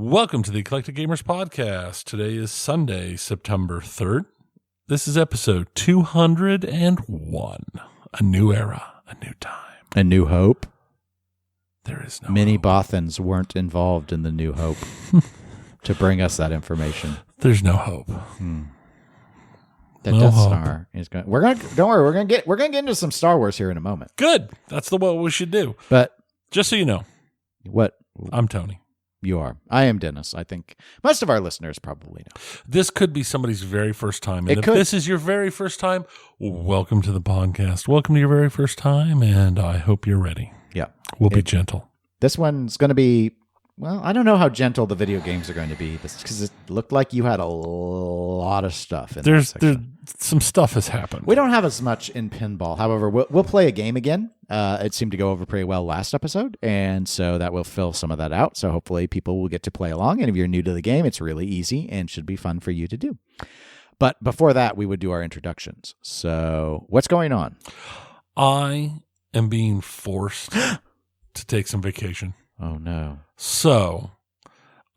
Welcome to the Eclectic Gamers Podcast. Today is Sunday, September 3rd. This is episode 201. A new era, a new time. A new hope. There is no Many hope. Bothans weren't involved in the new hope to bring us that information. There's no hope. The No Death hope. Star is going. Don't worry. We're gonna get into some Star Wars here in a moment. Good. That's what we should do. But Just so you know, what I'm Tony. you are, I am Dennis. I think most of our listeners probably know. This could be somebody's very first time. And It if could. this is your very first time, welcome to the podcast. Welcome to your very first time, and I hope you're ready. Yeah, We'll be gentle. this one's going to be. Well, I don't know how gentle the video games are going to be, because it looked like you had a lot of stuff in There's that section. some stuff has happened. We don't have as much in pinball. However, we'll play a game again. It seemed to go over pretty well last episode, and so that will fill some of that out. So hopefully people will get to play along. And if you're new to the game, it's really easy and should be fun for you to do. But before that, we would do our introductions. So what's going on? I am being forced to take some vacation. Oh, no. So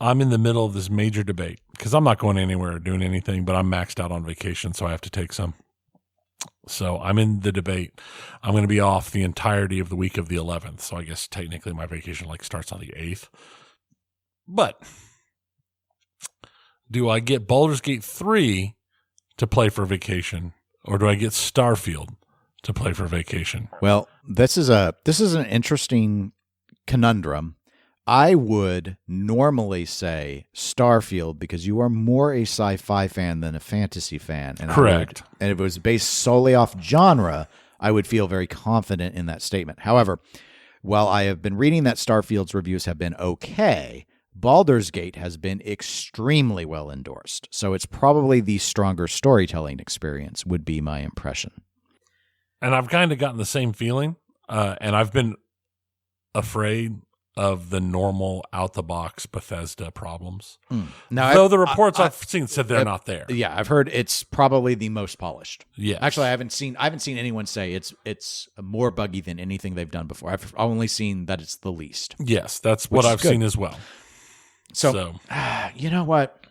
I'm in the middle of this major debate because I'm not going anywhere or doing anything, but I'm maxed out on vacation, so I have to take some. So I'm in the debate. I'm going to be off the entirety of the week of the 11th. So I guess technically my vacation starts on the 8th. But do I get Baldur's Gate 3 to play for vacation, or do I get Starfield to play for vacation? Well, this is an interesting conundrum. I would normally say Starfield because you are more a sci-fi fan than a fantasy fan. And Correct. And if it was based solely off genre, I would feel very confident in that statement. However, while I have been reading that Starfield's reviews have been okay, Baldur's Gate has been extremely well endorsed. So it's probably the stronger storytelling experience would be my impression. And I've kind of gotten the same feeling, and I've been afraid of the normal out-the-box Bethesda problems. Now, Though the reports I've seen said they're not there. Yeah, I've heard it's probably the most polished. Yes. Actually, I haven't seen anyone say it's more buggy than anything they've done before. I've only seen that it's the least. Yes, that's what is I've good. seen as well. So, you know what?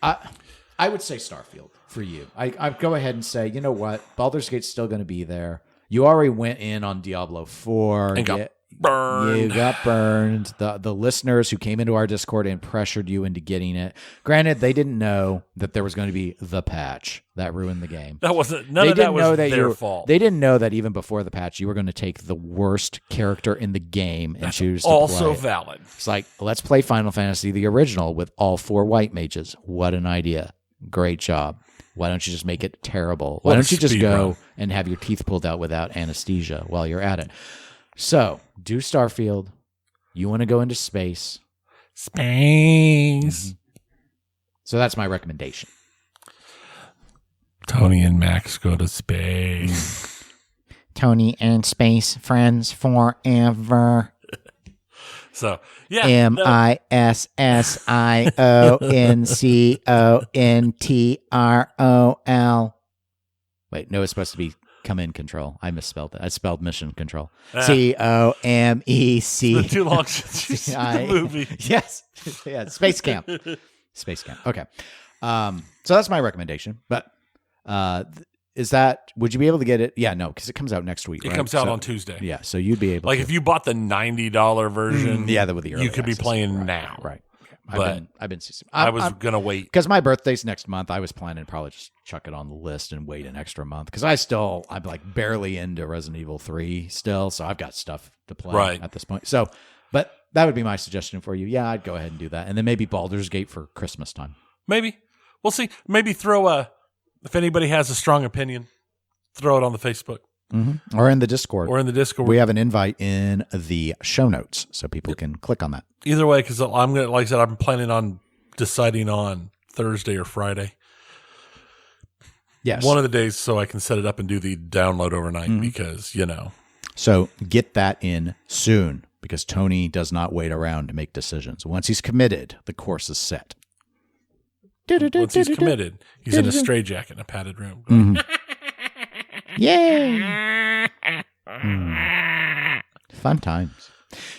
I would say Starfield for you. I'd go ahead and say, you know what? Baldur's Gate's still going to be there. You already went in on Diablo 4. And got burned. You got burned. The listeners who came into our Discord and pressured you into getting it. Granted, they didn't know that there was going to be the patch that ruined the game. None of that was their fault. They didn't know that even before the patch, you were going to take the worst character in the game and choose to also play it. valid. It's like, let's play Final Fantasy, the original, with all 4 white mages. What an idea. Great job. Why don't you just make it terrible? Why What a don't you just speed go run. and have your teeth pulled out without anesthesia while you're at it? So, do Starfield. You want to go into space. Space. So that's my recommendation. Tony and Max go to space. Tony and space friends forever. So, yeah. MISSIONCONTROL. Wait, no, it's supposed to be come in control. I misspelled it. I spelled mission control. COMEC. It's been too long since you've seen the movie. Yes. Yeah, Space Camp. Space Camp. Okay. So that's my recommendation. But would you be able to get it? Yeah, no, because it comes out next week. It right? comes out So- on Tuesday. Yeah, so you'd be able to. If you bought the $90 version, Yeah, that with the early you could be access. playing Right, now. Right. But I've been. I was going to wait. Because my birthday's next month. I was planning to probably just chuck it on the list and wait an extra month. Because I'm like barely into Resident Evil 3 still, so I've got stuff to play at this point. So, but that would be my suggestion for you. Yeah, I'd go ahead and do that, and then maybe Baldur's Gate for Christmas time. Maybe. We'll see. Maybe if anybody has a strong opinion, throw it on the Facebook. Mm-hmm. Or in the Discord. We have an invite in the show notes, so people can click on that. Either way, because I'm gonna, like I said, I'm planning on deciding on Thursday or Friday. Yes. One of the days, so I can set it up and do the download overnight. Because So get that in soon, because Tony does not wait around to make decisions. Once he's committed, the course is set. once he's committed, he's in a straitjacket in a padded room. Yay! Fun times.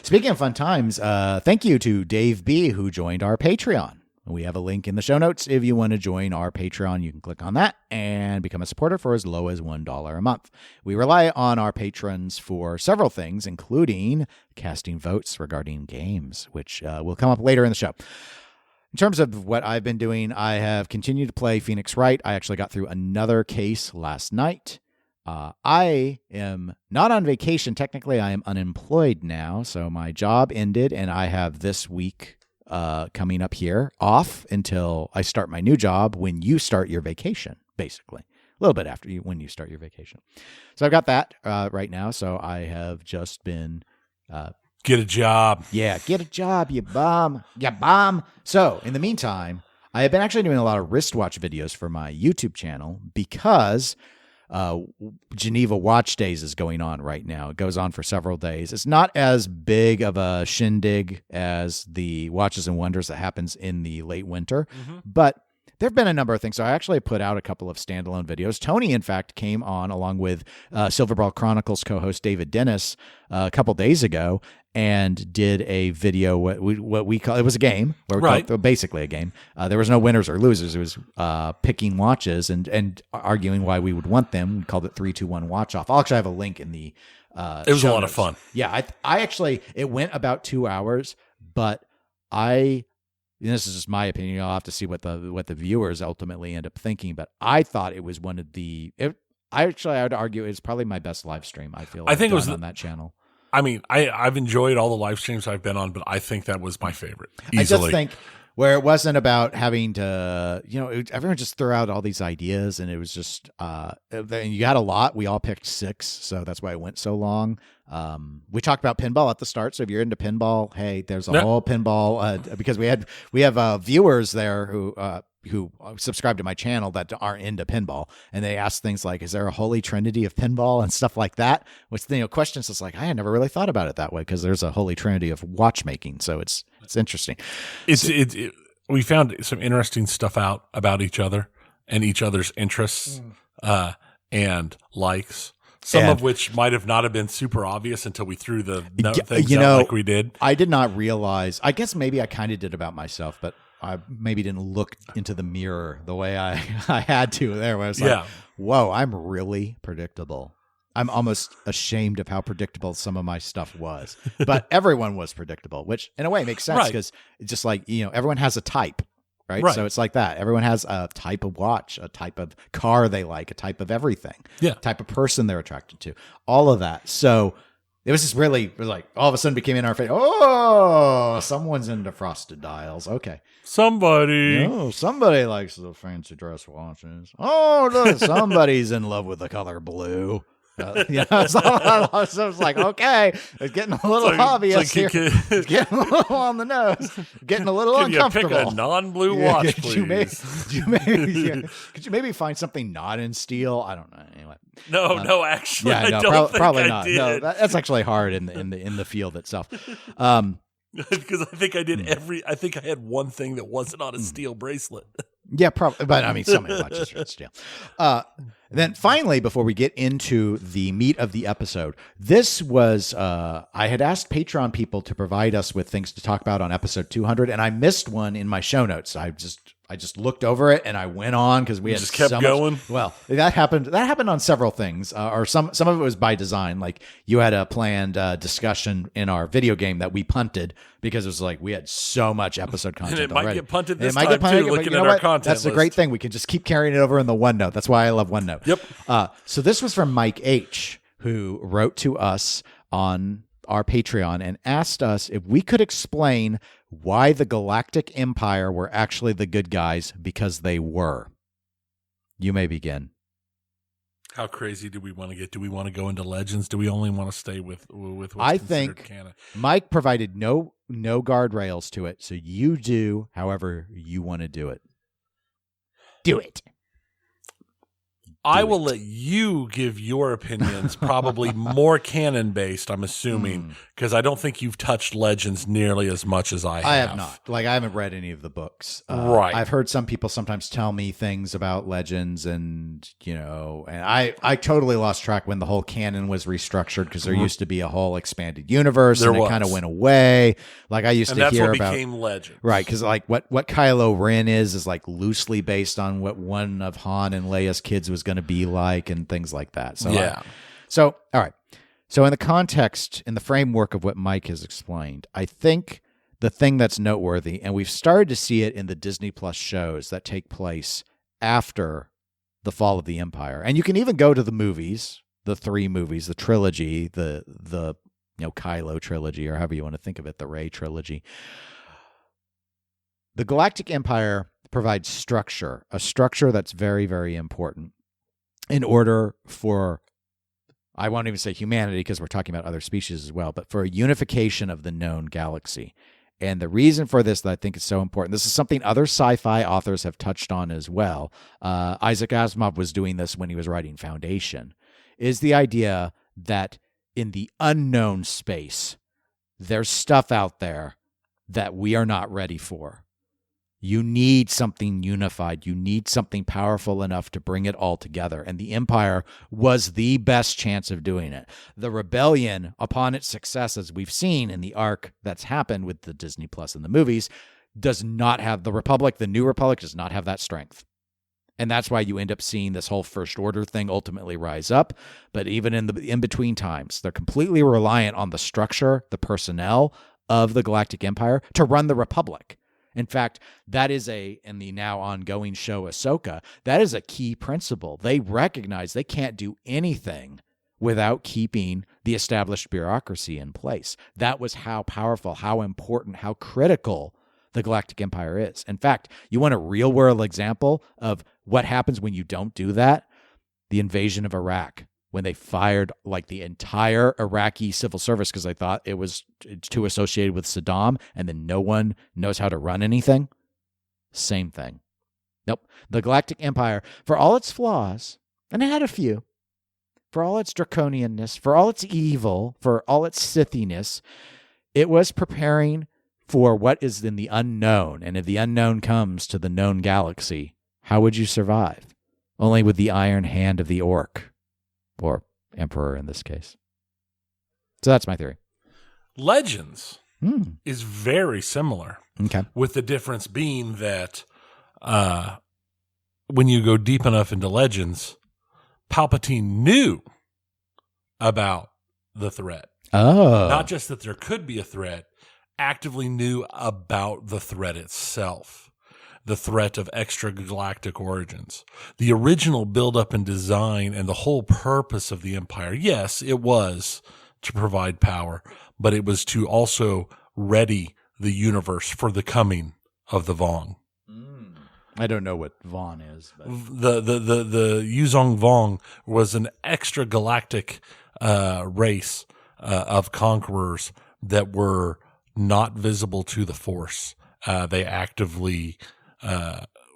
Speaking of fun times, thank you to Dave B, who joined our Patreon. We have a link in the show notes. If you want to join our Patreon, you can click on that and become a supporter for as low as $1 a month. We rely on our patrons for several things, including casting votes regarding games, which will come up later in the show. In terms of what I've been doing, I have continued to play Phoenix Wright. I actually got through another case last night. I am not on vacation. Technically, I am unemployed now, so my job ended, and I have this week coming up here off until I start my new job when you start your vacation, basically. A little bit after when you start your vacation. So I've got that right now, so I have just been... Get a job. Yeah, get a job, you bum. You bum. So, in the meantime, I have been actually doing a lot of wristwatch videos for my YouTube channel because Geneva Watch Days is going on right now. It goes on for several days. It's not as big of a shindig as the Watches and Wonders that happens in the late winter, but there have been a number of things. So I actually put out a couple of standalone videos. Tony, in fact, came on along with Silverball Chronicles co-host David Dennis a couple days ago and did a video, what we call, it was a game, basically a game. There was no winners or losers. It was picking watches and arguing why we would want them. We called it 3, 2, 1 watch off. I'll actually have a link in the it was a lot of fun. Yeah, I actually, it went about 2 hours, but this is just my opinion. I'll have to see what the viewers ultimately end up thinking. But I thought it was one of the. I would argue it's probably my best live stream. I feel. I think it was on that channel. I mean, I've enjoyed all the live streams I've been on, but I think that was my favorite. Easily. I just think where it wasn't about having to, everyone just threw out all these ideas, and it was just, you got a lot. We all picked 6, so that's why it went so long. We talked about pinball at the start, so if you're into pinball, hey, there's a whole pinball because we have viewers there who subscribe to my channel that aren't into pinball, and they ask things like, is there a holy trinity of pinball and stuff like that? Which, questions that's like, I had never really thought about it that way, because there's a holy trinity of watchmaking. So it's interesting. We found some interesting stuff out about each other and each other's interests and likes. Some of which might have not have been super obvious until we threw the things out like we did. I did not realize. I guess maybe I kind of did about myself, but I maybe didn't look into the mirror the way I had to there. Where I was like, whoa, I'm really predictable. I'm almost ashamed of how predictable some of my stuff was. But everyone was predictable, which in a way makes sense because it's just like, everyone has a type. Right? So it's like that. Everyone has a type of watch, a type of car they like, a type of everything, type of person they're attracted to, all of that. So it was just it was like all of a sudden became in our face. Oh, someone's into frosted dials. Okay. Somebody likes the fancy dress watches. Oh, look, somebody's in love with the color blue. So it's like, okay, it's getting a little obvious here. It's getting a little on the nose. Getting a little uncomfortable. Can you pick a non-blue watch, please? Could you maybe find something not in steel? I don't know. Anyway. No, actually, I don't probably think not. I did. No, that's actually hard in the field itself. Because I think I did I think I had one thing that wasn't on a steel bracelet. Yeah, probably. But I mean, so many watches are steel. Then finally, before we get into the meat of the episode, this was, I had asked Patreon people to provide us with things to talk about on episode 200, and I missed one in my show notes. I just looked over it and I went on because we had just kept going. Well, that happened on several things, or some of it was by design. Like you had a planned discussion in our video game that we punted because it was like we had so much episode content. And it might already. get punted this time too. Looking at our content, that's the great thing. We can just keep carrying it over in the OneNote. That's why I love OneNote. Yep. So this was from Mike H, who wrote to us on our Patreon and asked us if we could explain why the Galactic Empire were actually the good guys, because they were. You may begin. How crazy do we want to get? Do we want to go into Legends? Do we only want to stay with what's I considered think canon? Mike provided no guardrails to it, so you do however you want to do it. Do it. I will let you give your opinions, probably more canon-based, I'm assuming, because I don't think you've touched Legends nearly as much as I have. I have not. Like, I haven't read any of the books. Right. I've heard some people sometimes tell me things about Legends, and, and I totally lost track when the whole canon was restructured, because there used to be a whole expanded universe, and it kind of went away. Like, I used to hear about... that's what became Legends. Right, because, like, what Kylo Ren is, like, loosely based on what one of Han and Leia's kids was going to be like, and things like that. So yeah. All right. So in the context, in the framework of what Mike has explained, I think the thing that's noteworthy, and we've started to see it in the Disney Plus shows that take place after the fall of the Empire, and you can even go to the movies, the 3 movies, the trilogy, the Kylo trilogy, or however you want to think of it, the Rey trilogy. The Galactic Empire provides structure, a structure that's very, very important in order for, I won't even say humanity because we're talking about other species as well, but for a unification of the known galaxy. And the reason for this that I think is so important, this is something other sci-fi authors have touched on as well. Isaac Asimov was doing this when he was writing Foundation, is the idea that in the unknown space, there's stuff out there that we are not ready for. You need something unified. You need something powerful enough to bring it all together. And the Empire was the best chance of doing it. The Rebellion, upon its success, as we've seen in the arc that's happened with the Disney Plus and the movies, does not have the Republic. The New Republic does not have that strength. And that's why you end up seeing this whole First Order thing ultimately rise up. But even in the in-between times, they're completely reliant on the structure, the personnel of the Galactic Empire to run the Republic. In fact, that is in the now ongoing show Ahsoka, that is a key principle. They recognize they can't do anything without keeping the established bureaucracy in place. That was how powerful, how important, how critical the Galactic Empire is. In fact, you want a real-world example of what happens when you don't do that? The invasion of Iraq, when they fired like the entire Iraqi civil service because they thought it's too associated with Saddam, and then no one knows how to run anything. Same thing. Nope. The Galactic Empire, for all its flaws, and it had a few, for all its draconianness, for all its evil, for all its Sithiness, it was preparing for what is in the unknown. And if the unknown comes to the known galaxy, how would you survive? Only with the iron hand of the Orc. Or Emperor in this case. So that's my theory. Legends is very similar. Okay. With the difference being that when you go deep enough into Legends, Palpatine knew about the threat. Oh. Not just that there could be a threat, actively knew about the threat itself. The threat of extragalactic origins. The original buildup and design and the whole purpose of the Empire, yes, it was to provide power, but it was to also ready the universe for the coming of the Vong. I don't know what Vaughn is. But. The Yuzong Vong was an extragalactic race of conquerors that were not visible to the Force. They actively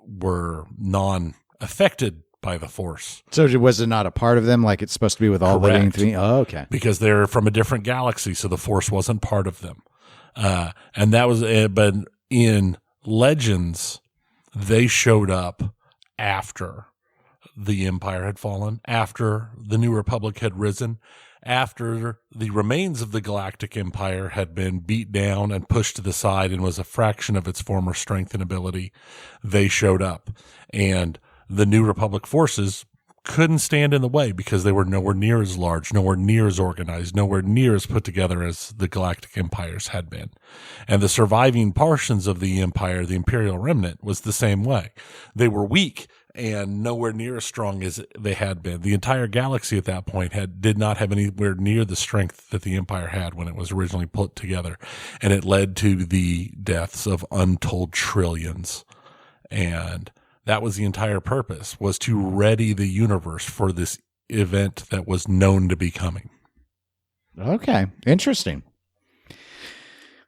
were non-affected by the Force. So was it not a part of them like it's supposed to be with all living things? Oh, okay. Because they're from a different galaxy, so the Force wasn't part of them. And that was, but in Legends, they showed up after the Empire had fallen, after the New Republic had risen, after the remains of the Galactic Empire had been beat down and pushed to the side and was a fraction of its former strength and ability. They showed up, and the New Republic forces couldn't stand in the way because they were nowhere near as large, nowhere near as organized, nowhere near as put together as the Galactic Empires had been. And the surviving portions of the Empire, the Imperial Remnant, was the same way. They were weak and nowhere near as strong as they had been. The entire galaxy at that point did not have anywhere near the strength that the Empire had when it was originally put together. And it led to the deaths of untold trillions. And that was the entire purpose, was to ready the universe for this event that was known to be coming. Okay. Interesting.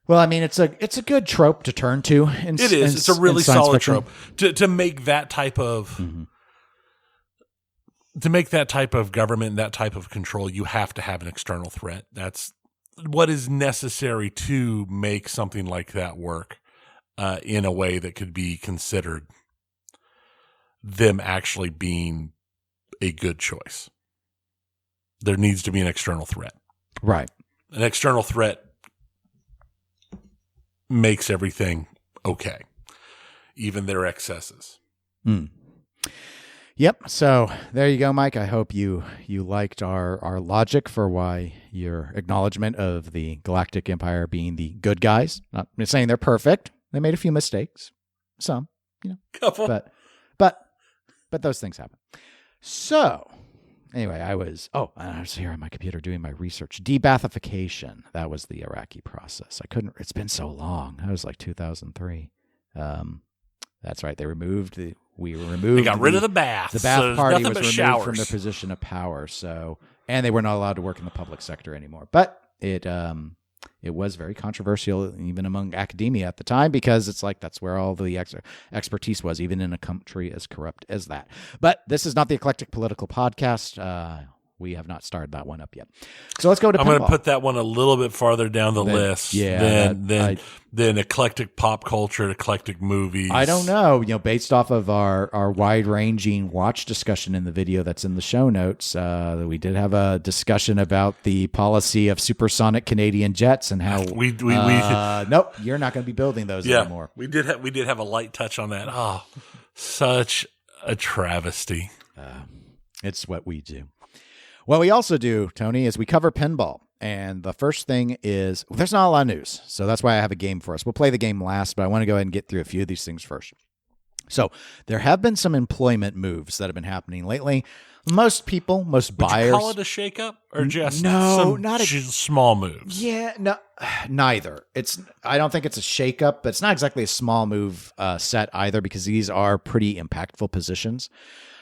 Well, I mean, it's a good trope to turn to. It's a really solid trope to make that type of to make that type of government, that type of control, you have to have an external threat. That's what is necessary to make something like that work in a way that could be considered them actually being a good choice. There needs to be an external threat. Right. An external threat makes everything okay, even their excesses. Yep. So there you go, Mike. I hope you liked our logic for why your acknowledgement of the Galactic Empire being the good guys. Not saying they're perfect. They made a few mistakes. Some, Couple. But those things happen. So anyway, I was here on my computer doing my research. Debathification. That was the Iraqi process. It's been so long. That was like 2003. That's right. They got rid of the bath. The bath party was removed showers from their position of power. So, and they were not allowed to work in the public sector anymore. But it was very controversial even among academia at the time, because it's like that's where all the expertise was, even in a country as corrupt as that. But this is not the Eclectic Political Podcast. We have not started that one up yet. So let's go to pinball. I'm going to put that one a little bit farther down the list than eclectic pop culture, eclectic movies. I don't know. Based off of our wide-ranging watch discussion in the video that's in the show notes, we did have a discussion about the policy of supersonic Canadian jets and how nope, you're not going to be building those anymore. We did have a light touch on that. Oh, such a travesty. It's what we do. What we also do, Tony, is we cover pinball. And the first thing is, there's not a lot of news. So that's why I have a game for us. We'll play the game last, but I want to go ahead and get through a few of these things first. So there have been some employment moves that have been happening lately. Most buyers. Would you call it a shakeup or just small moves? Yeah, no, neither. I don't think it's a shakeup, but it's not exactly a small move set either, because these are pretty impactful positions.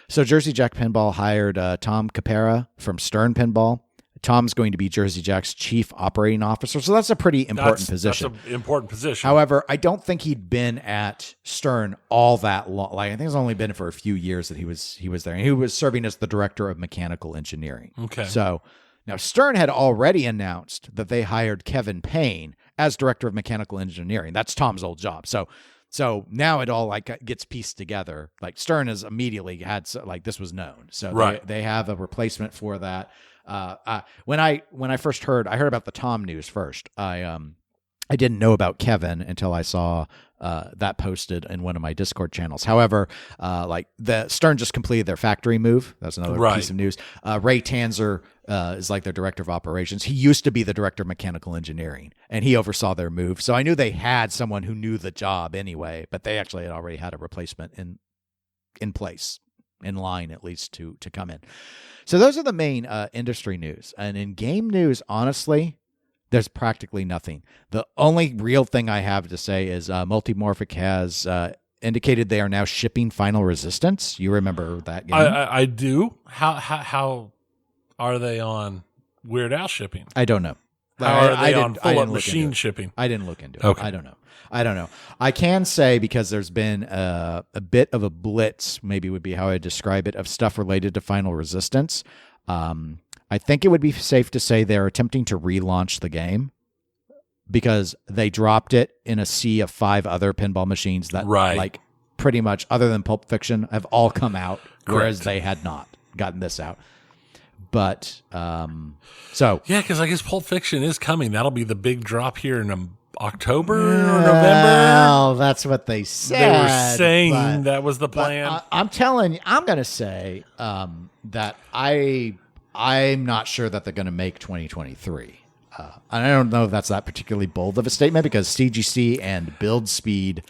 So Jersey Jack Pinball hired Tom Capera from Stern Pinball. Tom's going to be Jersey Jack's chief operating officer. So that's a pretty important position. That's an important position. However, I don't think he'd been at Stern all that long. Like, I think it's only been for a few years that he was there. And he was serving as the director of mechanical engineering. Okay. So now Stern had already announced that they hired Kevin Payne as director of mechanical engineering. That's Tom's old job. So now it all gets pieced together. Like Stern has immediately had this was known. So right. they have a replacement for that. When I first heard about the Tom news first, I didn't know about Kevin until I saw that posted in one of my Discord channels. However, the Stern just completed their factory move. That's another piece of news. Ray Tanzer is like their director of operations. He used to be the director of mechanical engineering, and he oversaw their move. So I knew they had someone who knew the job anyway, but they actually had already had a replacement in place, in line at least to come in. So those are the main industry news. And in game news, honestly, there's practically nothing. The only real thing I have to say is Multimorphic has indicated they are now shipping Final Resistance. You remember that game? I do. How are they on Weird Al shipping? I don't know. How are they on full-up machine shipping? I didn't look into it. Okay. I don't know. I can say, because there's been a bit of a blitz, maybe would be how I describe it, of stuff related to Final Resistance. I think it would be safe to say they're attempting to relaunch the game, because they dropped it in a sea of 5 other pinball machines that, like, pretty much, other than Pulp Fiction, have all come out, whereas they had not gotten this out. But, so. Yeah, because I guess Pulp Fiction is coming. That'll be the big drop here in October or November. Well, that's what they said. They were saying that was the plan. I'm telling you, I'm going to say that I'm not sure that they're going to make 2023. And I don't know if that's that particularly bold of a statement, because CGC and build speed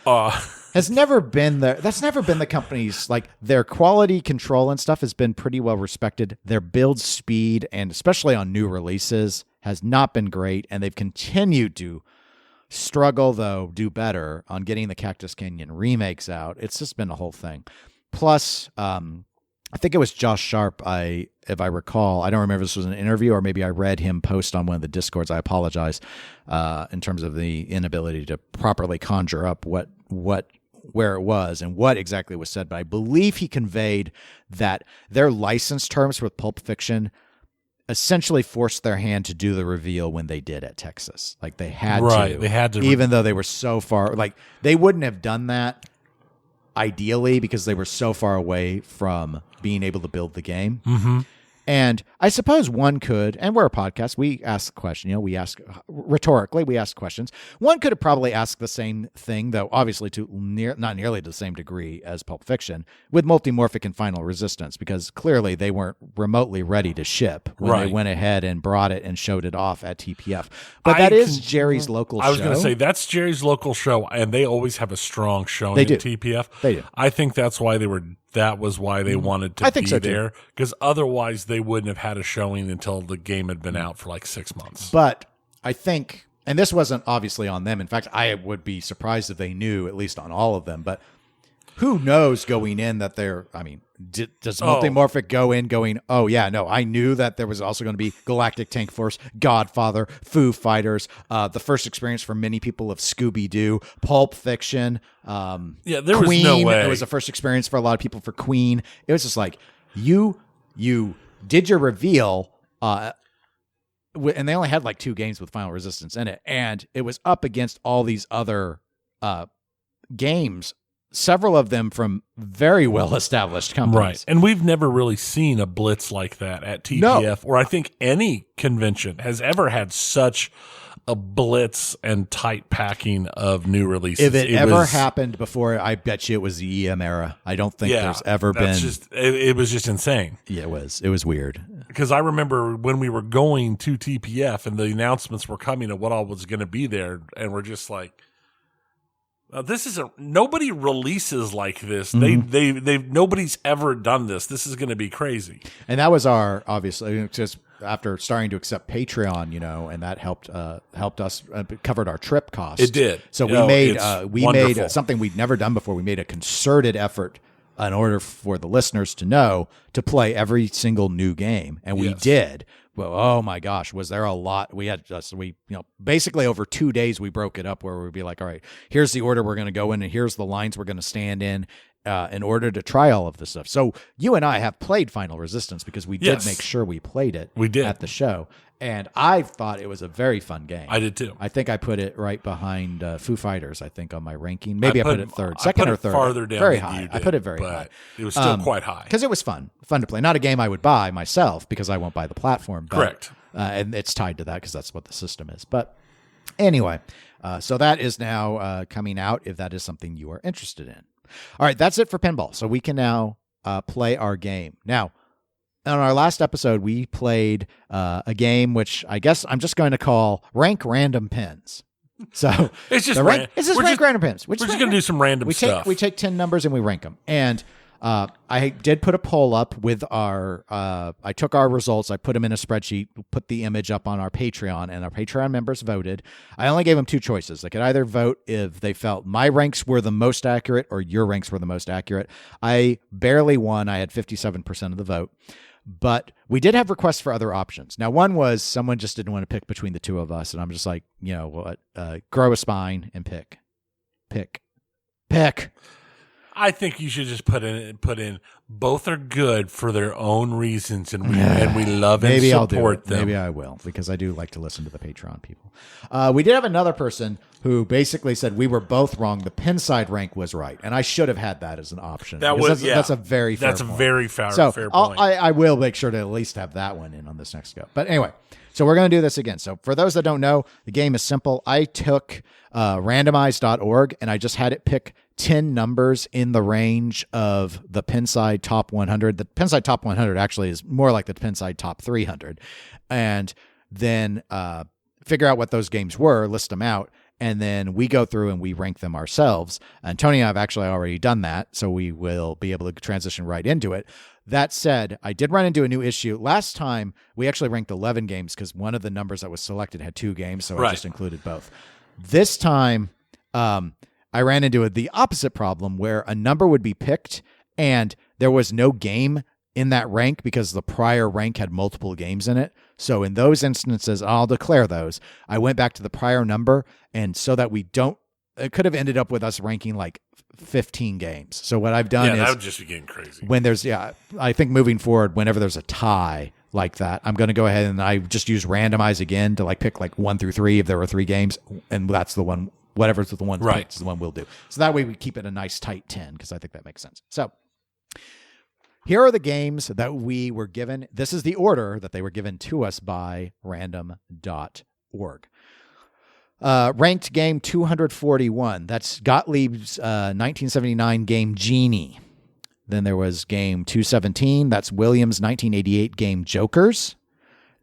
has never been there. That's never been the company's, like, their quality control and stuff has been pretty well respected. Their build speed, and especially on new releases, has not been great. And they've continued to struggle, though, do better on getting the Cactus Canyon remakes out. It's just been a whole thing. Plus, I think it was Josh Sharp, if I recall. I don't remember if this was an interview or maybe I read him post on one of the Discords. I apologize, in terms of the inability to properly conjure up what where it was and what exactly was said, but I believe he conveyed that their license terms with Pulp Fiction essentially forced their hand to do the reveal when they did at Texas. Like they had to. They had to. Even though they were so far, like they wouldn't have done that ideally because they were so far away from being able to build the game. Mm-hmm. And I suppose one could, and we're a podcast, we ask the question, we ask rhetorically, we ask questions. One could have probably asked the same thing, though obviously to not nearly to the same degree as Pulp Fiction, with Multimorphic and Final Resistance, because clearly they weren't remotely ready to ship when they went ahead and brought it and showed it off at TPF. But that is Jerry's local show. I was going to say, that's Jerry's local show, and they always have a strong showing at TPF. They do. I think that's why that was why they wanted to be there, because otherwise they wouldn't have had a showing until the game had been out for like 6 months. But I think, and this wasn't obviously on them. In fact, I would be surprised if they knew, at least on all of them, but who knows going in that does Multimorphic go in going, oh yeah, no, I knew that there was also going to be Galactic Tank Force, Godfather, Foo Fighters, the first experience for many people of Scooby-Doo, Pulp Fiction, there Queen. Was no way. It was the first experience for a lot of people for Queen. It was just like, you did your reveal, and they only had like 2 games with Final Resistance in it, and it was up against all these other games, several of them from very well-established companies. Right. And we've never really seen a blitz like that at TPF, or I think any convention has ever had such a blitz and tight packing of new releases. If it ever happened before, I bet you it was the EM era. I don't think there's ever been. It was just insane. Yeah, it was. It was weird. Because I remember when we were going to TPF and the announcements were coming of what all was going to be there, and we're just like, this isn't. Nobody releases like this. Mm-hmm. Nobody's ever done this. This is going to be crazy. And that was our obviously just after starting to accept Patreon, and that helped us covered our trip costs. It did. So we made something we'd never done before. We made a concerted effort in order for the listeners to know to play every single new game, and we did. Well, oh my gosh, was there a lot? We had basically over 2 days we broke it up where we'd be like, all right, here's the order we're going to go in, and here's the lines we're going to stand in order to try all of this stuff. So you and I have played Final Resistance because we did make sure we played it. We did at the show, and I thought it was a very fun game. I did too. I think I put it right behind Foo Fighters. I think on my ranking, maybe I put it third, second or third, farther down, very high. I put it very high. It was still quite high because it was fun to play. Not a game I would buy myself because I won't buy the platform. But, correct. And it's tied to that because that's what the system is. But anyway, so that is now coming out if that is something you are interested in. All right, that's it for pinball. So we can now play our game. Now, on our last episode, we played a game which I guess I'm just going to call Rank Random Pins. So it's just rank random pins. We're just going to do some random stuff. We take 10 numbers and we rank them. And I did put a poll up with I took our results, I put them in a spreadsheet, put the image up on our Patreon, and our Patreon members voted. I only gave them 2 choices. They could either vote if they felt my ranks were the most accurate or your ranks were the most accurate. I barely won. I had 57% of the vote. But we did have requests for other options. Now, one was someone just didn't want to pick between the 2 of us, and I'm just like, grow a spine and pick. I think you should just put in both are good for their own reasons, and we love and Maybe support them. Maybe I will, because I do like to listen to the Patreon people. We did have another person who basically said we were both wrong. The pin side rank was right, and I should have had that as an option. That's a very fair point. Very fair point. I will make sure to at least have that one in on this next go. But anyway, so we're going to do this again. So for those that don't know, the game is simple. I took randomize.org and I just had it pick 10 numbers in the range of the Pinside Top 100. The Pinside Top 100 actually is more like the Pinside Top 300. And then figure out what those games were, list them out, and then we go through and we rank them ourselves. And Tony and I have actually already done that, so we will be able to transition right into it. That said, I did run into a new issue. Last time, we actually ranked 11 games because one of the numbers that was selected had 2 games, so I just included both. This time, I ran into the opposite problem where a number would be picked and there was no game in that rank because the prior rank had multiple games in it. So in those instances, I'll declare those. I went back to the prior number, and so that it could have ended up with us ranking like 15 games. So what I've done Yeah, is that would just be getting crazy. when there's, I think moving forward, whenever there's a tie like that, I'm going to go ahead and I just use randomize again to like pick like 1 through 3 if there were 3 games, and that's the one, whatever's the one Right. picked is the one we'll do. So that way we keep it a nice tight 10 because I think that makes sense. So here are the games that we were given. This is the order that they were given to us by random.org. Ranked game 241. That's Gottlieb's 1979 game Genie. Then there was game 217. That's Williams' 1988 game Jokers.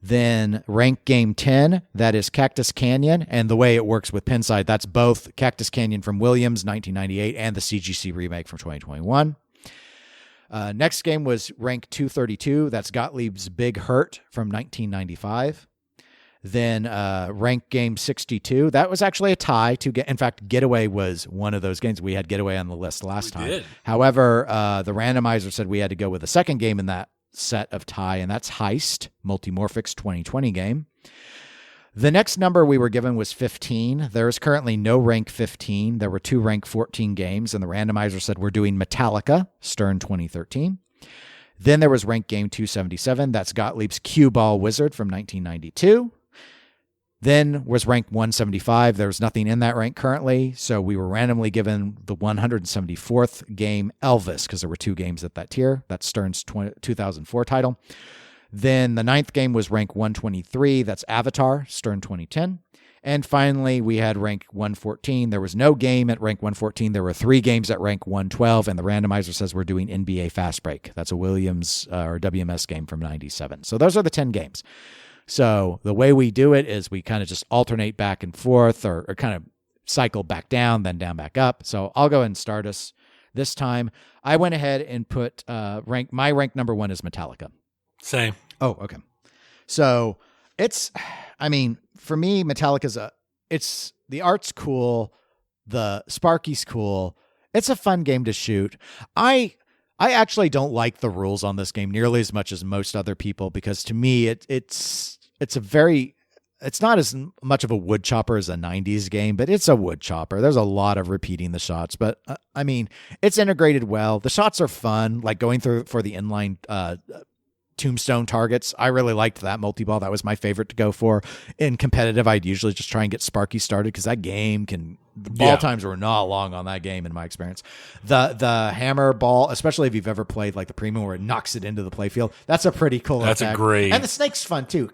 Then ranked game 10. That is Cactus Canyon. And the way it works with Pinside, that's both Cactus Canyon from Williams, 1998, and the CGC remake from 2021. Next game was ranked 232. That's Gottlieb's Big Hurt from 1995. Then ranked game 62. That was actually a tie. In fact, Getaway was one of those games. We had Getaway on the list last time. Did. However, the randomizer said we had to go with the second game in that set of tie, and that's Heist, Multimorphic's 2020 game. The next number we were given was 15. There is currently no rank 15. There were 2 rank 14 games, and the randomizer said we're doing Metallica, Stern 2013. Then there was rank game 277. That's Gottlieb's Cue Ball Wizard from 1992. Then was rank 175. There was nothing in that rank currently, so we were randomly given the 174th game Elvis, because there were 2 games at that tier. That's Stern's 2004 title. Then the 9th game was rank 123. That's Avatar, Stern 2010. And finally, we had rank 114. There was no game at rank 114. There were 3 games at rank 112, and the randomizer says we're doing NBA Fast Break. That's a Williams or WMS game from 97. So those are the 10 games. So the way we do it is we kind of just alternate back and forth or kind of cycle back down, then down, back up. So I'll go ahead and start us this time. I went ahead and put my rank number 1 is Metallica. Same. Oh, okay. So for me, Metallica's the art's cool. The Sparky's cool. It's a fun game to shoot. I actually don't like the rules on this game nearly as much as most other people, because to me, it's not as much of a wood chopper as a 90s game, but it's a wood chopper. There's a lot of repeating the shots, but it's integrated well. The shots are fun, like going through for the inline tombstone targets. I really liked that multi-ball. That was my favorite to go for. In competitive, I'd usually just try and get Sparky started, because that game the ball times were not long on that game in my experience. The hammer ball, especially if you've ever played like the premium where it knocks it into the playfield, that's a pretty cool That's effect. a great. And the snake's fun too.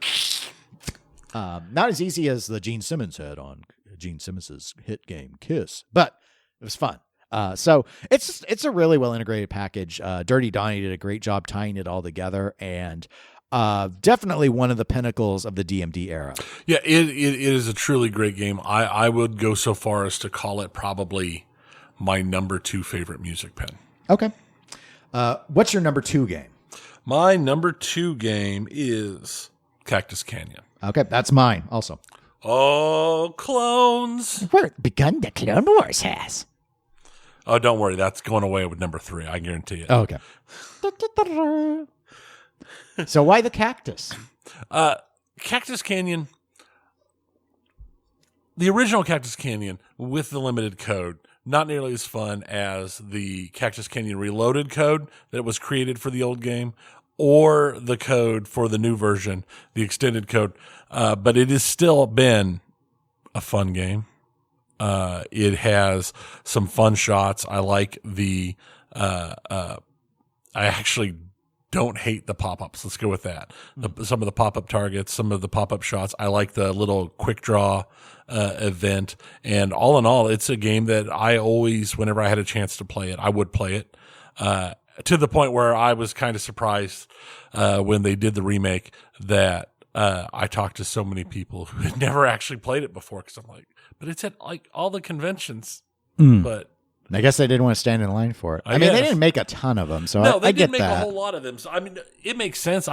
Not as easy as the Gene Simmons had on Gene Simmons's hit game Kiss, but it was fun. So it's a really well integrated package. Dirty Donnie did a great job tying it all together, and definitely one of the pinnacles of the DMD era. Yeah, it is a truly great game. I would go so far as to call it probably my number 2 favorite music pen. Okay. What's your number 2 game? My number 2 game is Cactus Canyon. Okay, that's mine also. Oh, clones. We're begun the Clone Wars has. Oh, don't worry. That's going away with number 3. I guarantee it. Oh, okay. So why the cactus? Cactus Canyon, the original Cactus Canyon with the limited code, not nearly as fun as the Cactus Canyon Reloaded code that was created for the old game, or the code for the new version, the extended code. But it has still been a fun game. It has some fun shots. I like I actually don't hate the pop-ups. Let's go with that. Some of the pop-up targets, some of the pop-up shots. I like the little quick draw event. And all in all, it's a game that I always, whenever I had a chance to play it, I would play it. To the point where I was kind of surprised when they did the remake that I talked to so many people who had never actually played it before, because I'm like, but it's at like all the conventions. But I guess they didn't want to stand in line for it. I mean, they didn't make a ton of them, so no, I get didn't make that. a whole lot of them. So I mean, it makes sense.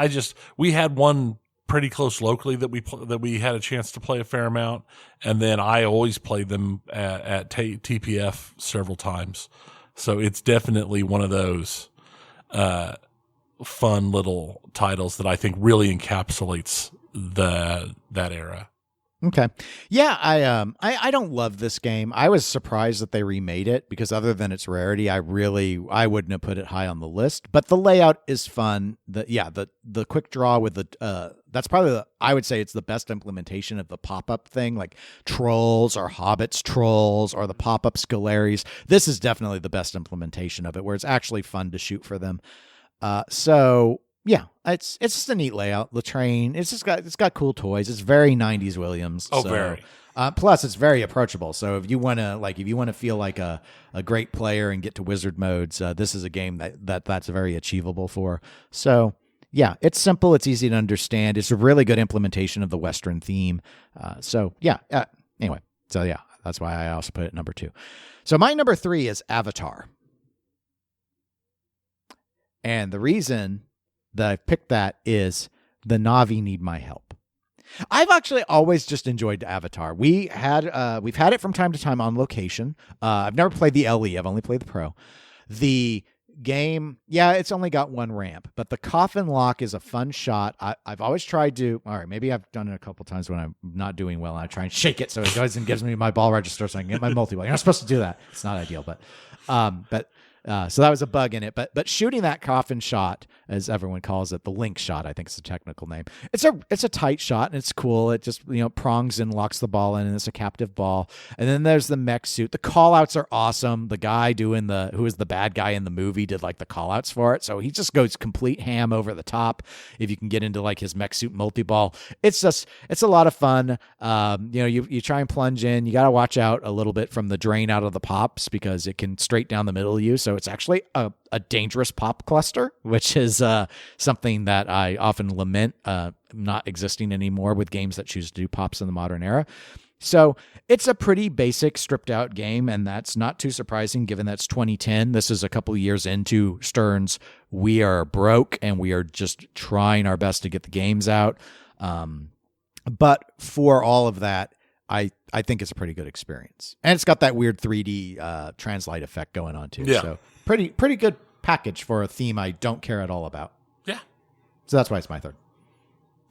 We had one pretty close locally that we had a chance to play a fair amount, and then I always played them at TPF several times. So it's definitely one of those fun little titles that I think really encapsulates that era. Okay. Yeah, I don't love this game. I was surprised that they remade it because other than its rarity, I wouldn't have put it high on the list. But the layout is fun. The quick draw with the that's probably I would say it's the best implementation of the pop-up thing, like trolls or hobbits trolls or the pop-up Scalaries. This is definitely the best implementation of it, where it's actually fun to shoot for them. So yeah, it's just a neat layout. The train, it's got cool toys. It's very 90s Williams. Oh, so, very. Plus, it's very approachable. So if you want to feel like a great player and get to wizard modes, this is a game that's very achievable for. So yeah, it's simple. It's easy to understand. It's a really good implementation of the Western theme. Anyway, so yeah, that's why I also put it number 2. So my number 3 is Avatar, and the reason that I picked that is the Na'vi need my help. I've actually always just enjoyed Avatar. we've had it from time to time on location. I've never played the LE. I've only played the Pro. The game, yeah, it's only got one ramp, but the coffin lock is a fun shot. I've always tried to. All right, maybe I've done it a couple times when I'm not doing well, and I try and shake it so it goes and gives me my ball register so I can get my multi-ball. You're not supposed to do that. It's not ideal, but so that was a bug in it. But shooting that coffin shot, as everyone calls it, the link shot, I think is the technical name. It's a tight shot and it's cool. It just prongs and locks the ball in, and it's a captive ball. And then there's the mech suit. The call outs are awesome. The guy who is the bad guy in the movie did like the call outs for it. So he just goes complete ham over the top. If you can get into like his mech suit multi-ball, it's a lot of fun. You try and plunge in. You got to watch out a little bit from the drain out of the pops because it can straight down the middle of you. So it's actually a dangerous pop cluster, which is something that I often lament not existing anymore with games that choose to do pops in the modern era. So it's a pretty basic, stripped out game, and that's not too surprising given that's 2010. This is a couple of years into Stern's we are broke and we are just trying our best to get the games out. But for all of that, I think it's a pretty good experience. And it's got that weird 3D translate effect going on too. Yeah. So pretty good package for a theme I don't care at all about. Yeah. So that's why it's my third.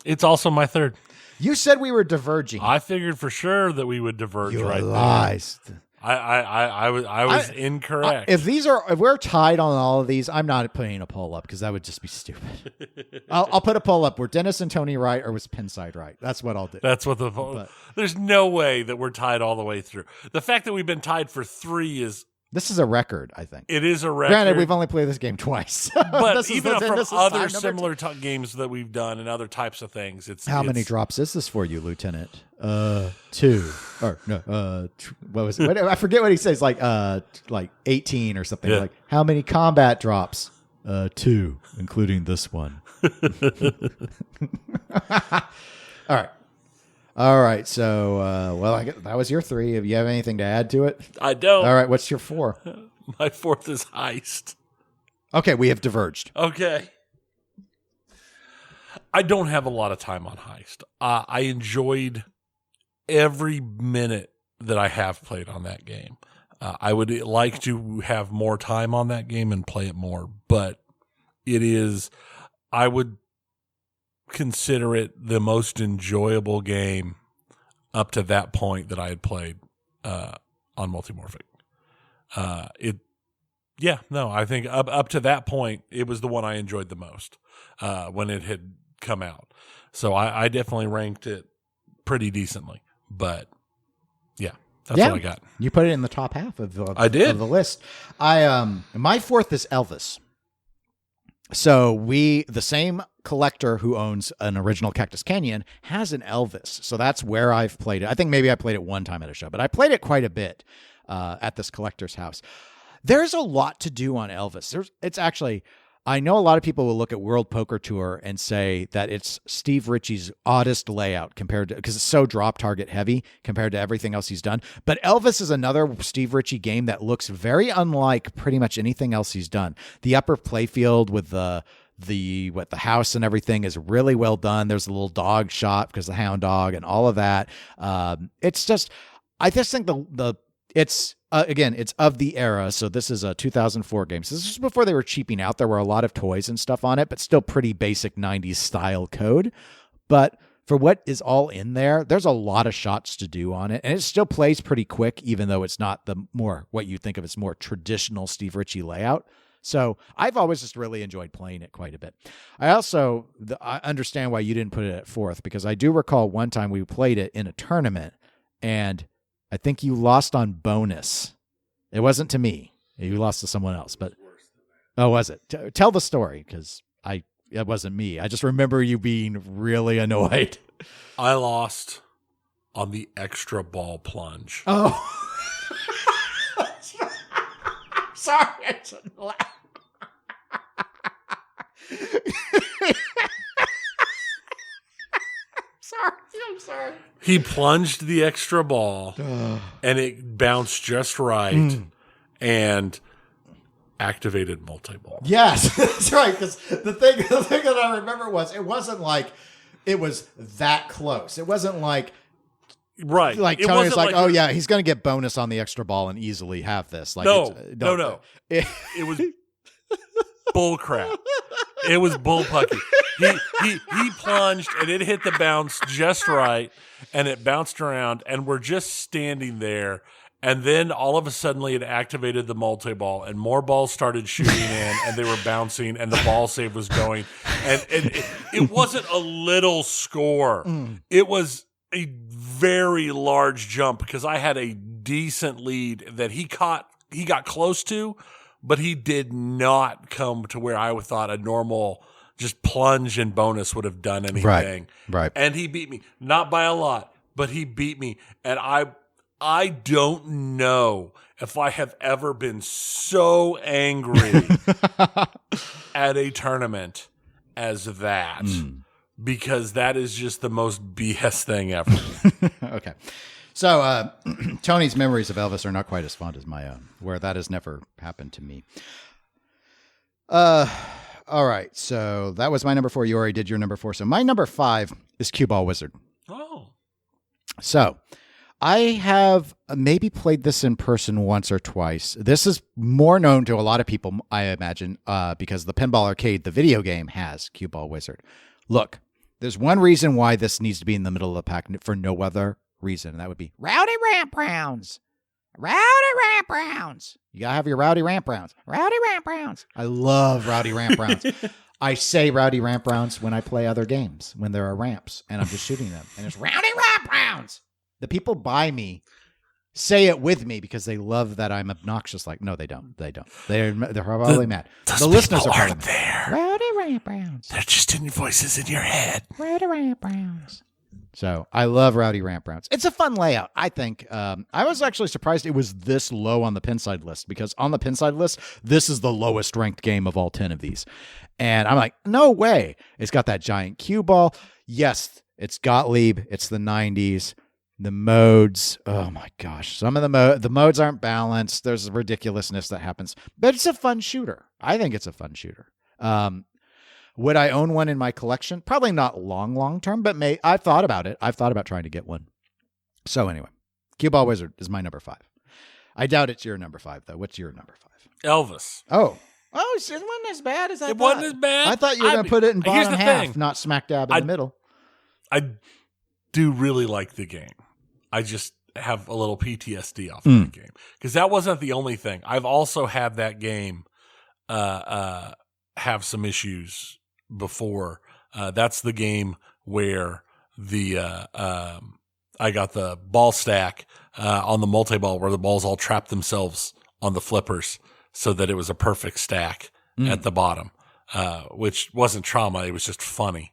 It's also my third. You said we were diverging. I figured for sure that we would diverge right lies. there. I was incorrect. If we're tied on all of these, I'm not putting a poll up because that would just be stupid. I'll put a poll up. Were Dennis and Tony right, or was Pinside right? That's what I'll do. That's what there's no way that we're tied all the way through. The fact that we've been tied for 3 is. This is a record, I think. It is a record. Granted, we've only played this game twice. But even from other similar games that we've done and other types of things, How many drops is this for you, Lieutenant? 2. Or no, what was it? I forget what he says, like 18 or something. Yeah. Like, how many combat drops? 2, including this one. All right. So, that was your 3. If you have anything to add to it? I don't. All right. What's your 4? My 4th is Heist. Okay. We have diverged. Okay. I don't have a lot of time on Heist. I enjoyed every minute that I have played on that game. I would like to have more time on that game and play it more, but I would consider it the most enjoyable game up to that point that I had played on Multimorphic. I think up to that point, it was the one I enjoyed the most when it had come out. So I definitely ranked it pretty decently, but yeah, that's what I got. You put it in the top half of the list. My 4th is Elvis. So the same collector who owns an original Cactus Canyon has an Elvis. So that's where I've played it. I think maybe I played it one time at a show, but I played it quite a bit at this collector's house. There's a lot to do on Elvis. I know a lot of people will look at World Poker Tour and say that it's Steve Ritchie's oddest layout because it's so drop target heavy compared to everything else he's done. But Elvis is another Steve Ritchie game that looks very unlike pretty much anything else he's done. The upper playfield with the house and everything is really well done. There's a little dog shot because the hound dog and all of that. I just think it's of the era. So this is a 2004 game. So this is before they were cheaping out. There were a lot of toys and stuff on it, but still pretty basic 90s style code. But for what is all in there, there's a lot of shots to do on it, and it still plays pretty quick, even though it's not the more what you think of as more traditional Steve Ritchie layout. So I've always just really enjoyed playing it quite a bit. I also I understand why you didn't put it at 4th, because I do recall one time we played it in a tournament, and I think you lost on bonus. It wasn't to me. You lost to someone else, but oh, was it? Tell the story, because it wasn't me. I just remember you being really annoyed. I lost on the extra ball plunge. Oh. Sorry, I shouldn't laugh. I'm sorry. He plunged the extra ball, and it bounced just right, and activated multi-ball. Yes, that's right. Because the thing that I remember was it wasn't like it was that close. It wasn't like like Tony's like, oh yeah, he's going to get bonus on the extra ball and easily have this. Like, no. It was bull crap. It was bullpucky. He plunged and it hit the bounce just right, and it bounced around, and we're just standing there. And then all of a sudden it activated the multi-ball, and more balls started shooting in, and they were bouncing, and the ball save was going. And it wasn't a little score. It was a very large jump, because I had a decent lead that he got close to, but he did not come to where I thought a normal just plunge and bonus would have done anything. Right. And he beat me. Not by a lot, but he beat me. And I don't know if I have ever been so angry at a tournament as that, because that is just the most BS thing ever. Okay. So Tony's memories of Elvis are not quite as fond as my own, where that has never happened to me. All right. So that was my number 4. You already did your number 4. So my number 5 is Cue Ball Wizard. Oh. So I have maybe played this in person once or twice. This is more known to a lot of people, I imagine, because the Pinball Arcade, the video game, has Cue Ball Wizard. Look, there's one reason why this needs to be in the middle of the pack for no other reason, and that would be Rowdy Ramp Rounds. Rowdy Ramp Rounds. You gotta have your Rowdy Ramp Rounds. Rowdy Ramp Rounds. I love Rowdy Ramp Rounds. I say Rowdy Ramp Rounds when I play other games, when there are ramps, and I'm just shooting them. And it's Rowdy Ramp Rounds. The people by me say it with me because they love that I'm obnoxious. Like, no, they don't. They don't. They're probably mad. The listeners aren't there. Rowdy Ramp Rounds. They're just in your voices in your head. Rowdy Ramp Rounds. So I love Rowdy Ramp Rounds. It's a fun layout, I think. I was actually surprised it was this low on the Pinside list, because on the Pinside list, this is the lowest ranked game of all 10 of these. And I'm like, no way. It's got that giant cue ball. Yes, it's Gottlieb. It's the 90s. The modes, oh my gosh. Some of the modes aren't balanced. There's ridiculousness that happens. But it's a fun shooter. I think it's a fun shooter. Would I own one in my collection? Probably not long term, but I've thought about it. I've thought about trying to get one. So anyway, Cue Ball Wizard is my number 5. I doubt it's your number 5, though. What's your number 5? Elvis. Oh, it wasn't as bad as I thought. It wasn't as bad. I thought you were going to put it in bottom half, thing. not smack dab in the middle. I do really like the game. I just have a little PTSD off of the game, because that wasn't the only thing. I've also had that game have some issues before. That's the game where I got the ball stack on the multi-ball, where the balls all trapped themselves on the flippers, so that it was a perfect stack at the bottom, which wasn't trauma. It was just funny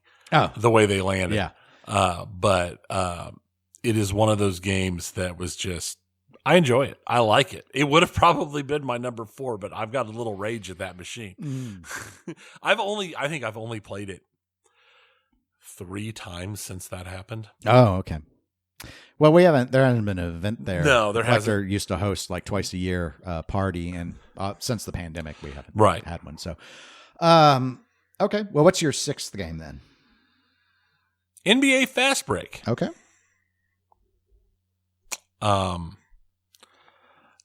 the way they landed. Yeah. But it is one of those games that was just, I enjoy it. I like it. It would have probably been my number 4, but I've got a little rage at that machine. I think I've only played it 3 times since that happened. Oh, okay. Well, there hasn't been an event there. No, there hasn't. They're used to host like twice a year party, and since the pandemic, we haven't had one. So, okay. Well, what's your 6th game then? NBA Fast Break. Okay.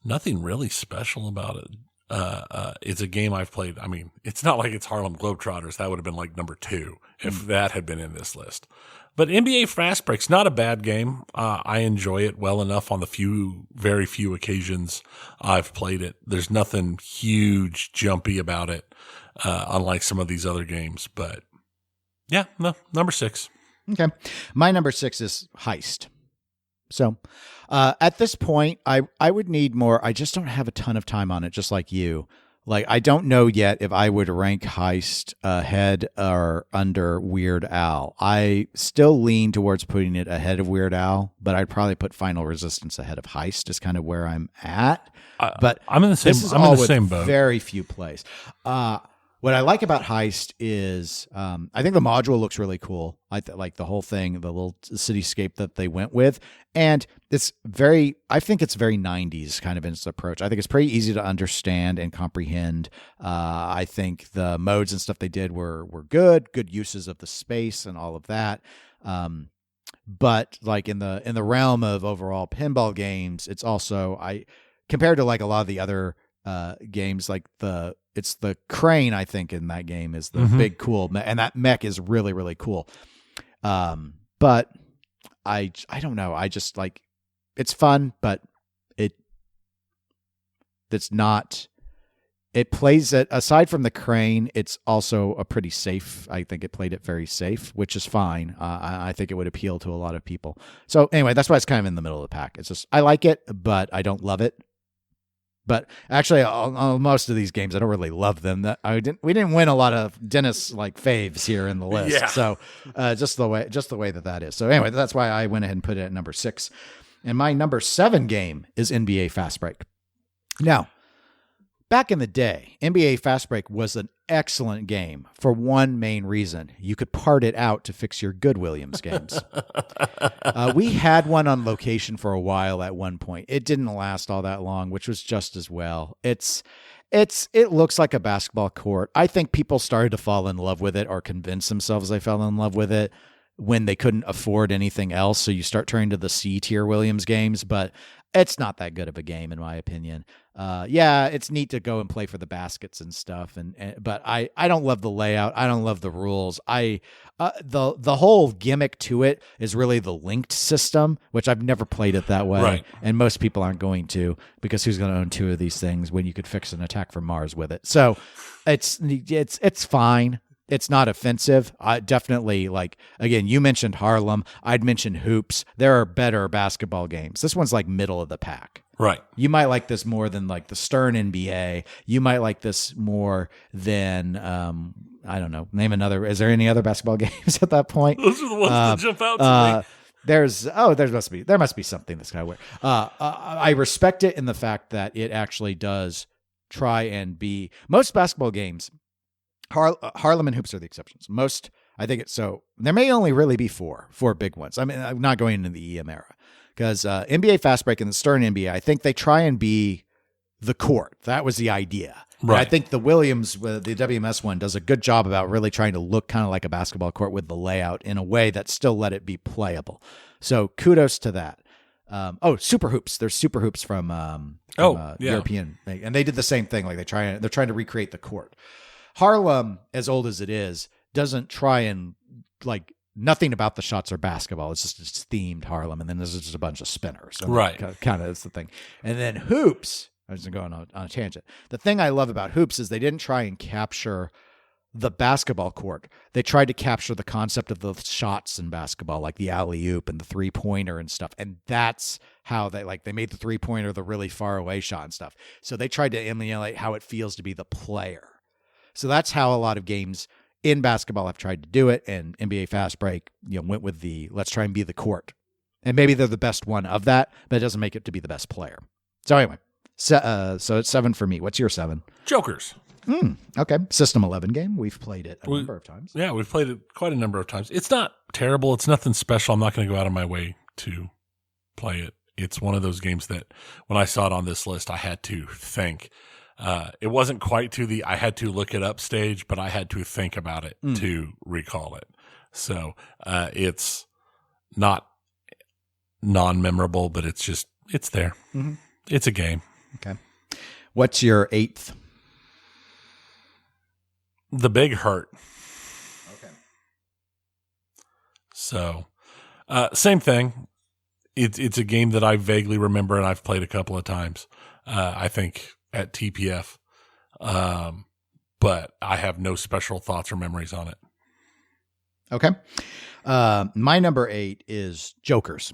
Nothing really special about it. it's a game I've played. I mean, it's not like it's Harlem Globetrotters. That would have been like number 2 if that had been in this list. But NBA Fast Break's not a bad game. I enjoy it well enough on the very few occasions I've played it. There's nothing huge, jumpy about it, unlike some of these other games. But yeah, no, number 6. Okay. My number 6 is Heist. So at this point, I would need more. I just don't have a ton of time on it, just like you. Like, I don't know yet if I would rank Heist ahead or under Weird Al. I still lean towards putting it ahead of Weird Al, but I'd probably put Final Resistance ahead of Heist is kind of where I'm at. But I'm in the same. I'm in the same boat. Very few plays. What I like about Heist is I think the module looks really cool. I like the whole thing, the little cityscape that they went with. And I think it's very 90s kind of in its approach. I think it's pretty easy to understand and comprehend. I think the modes and stuff they did were good uses of the space and all of that. But like in the realm of overall pinball games, it's also, compared to like a lot of the other games, like it's the crane, I think, in that game is the big cool and that mech is really, really cool. But I don't know. I just like, it's fun, but it's not, it plays it aside from the crane. It's also a pretty safe. I think it played it very safe, which is fine. I think it would appeal to a lot of people. So anyway, that's why it's kind of in the middle of the pack. It's just, I like it, but I don't love it. But actually, on most of these games, I don't really love them. We didn't win a lot of Dennis like faves here in the list. Yeah. So just the way that is. So anyway, that's why I went ahead and put it at number 6. And my number 7 game is NBA Fast Break. Now, back in the day, NBA Fast Break was an excellent game for one main reason. You could part it out to fix your good Williams games. We had one on location for a while at one point. It didn't last all that long, which was just as well. It looks like a basketball court. I think people started to fall in love with it or convince themselves they fell in love with it when they couldn't afford anything else. So you start turning to the C-tier Williams games, but it's not that good of a game in my opinion. Yeah, it's neat to go and play for the baskets and stuff, but I don't love the layout. I don't love the rules. The whole gimmick to it is really the linked system, which I've never played it that way, right. And most people aren't going to, because who's going to own 2 of these things when you could fix an attack from Mars with it? So it's fine. It's not offensive. Definitely, like, again, you mentioned Harlem. I'd mention Hoops. There are better basketball games. This one's like middle of the pack. Right. You might like this more than like the Stern NBA. You might like this more than, I don't know, name another. Is there any other basketball games at that point? Those are the ones that jump out to me. There must be something that's kind of weird. I respect it in the fact that it actually does try and be, most basketball games, Harlem and Hoops are the exceptions. Most, I think it's so. There may only really be four big ones. I mean, I'm not going into the EM era because NBA Fast Break and the Stern NBA, I think they try and be the court. That was the idea. Right. I think the Williams, the WMS one, does a good job about really trying to look kind of like a basketball court with the layout in a way that still let it be playable. So kudos to that. Super Hoops. There's Super Hoops from European, and they did the same thing. Like they're trying to recreate the court. Harlem, as old as it is, doesn't try and like nothing about the shots are basketball. It's just it's themed Harlem, and then there's just a bunch of spinners. And right. Kind of that's the thing. And then Hoops, I was going on a tangent. The thing I love about Hoops is they didn't try and capture the basketball court. They tried to capture the concept of the shots in basketball, like the alley-oop and the three-pointer and stuff. And that's how they made the three-pointer the really far away shot and stuff. So they tried to emulate how it feels to be the player. So that's how a lot of games in basketball have tried to do it, and NBA Fast Break, went with the let's try and be the court. And maybe they're the best one of that, but it doesn't make it to be the best player. So anyway, so it's 7 for me. What's your 7? Jokers. Okay. System 11 game. We've played it a number of times. Yeah, we've played it quite a number of times. It's not terrible. It's nothing special. I'm not going to go out of my way to play it. It's one of those games that when I saw it on this list, I had to think. It wasn't quite to the I had to look it up stage, but I had to think about it to recall it. So it's not non-memorable, but it's there. Mm-hmm. It's a game. Okay. What's your 8th? The Big Hurt. Okay. So, same thing. It's a game that I vaguely remember and I've played a couple of times. I think at TPF, but I have no special thoughts or memories on it. Okay. My number 8 is Jokers.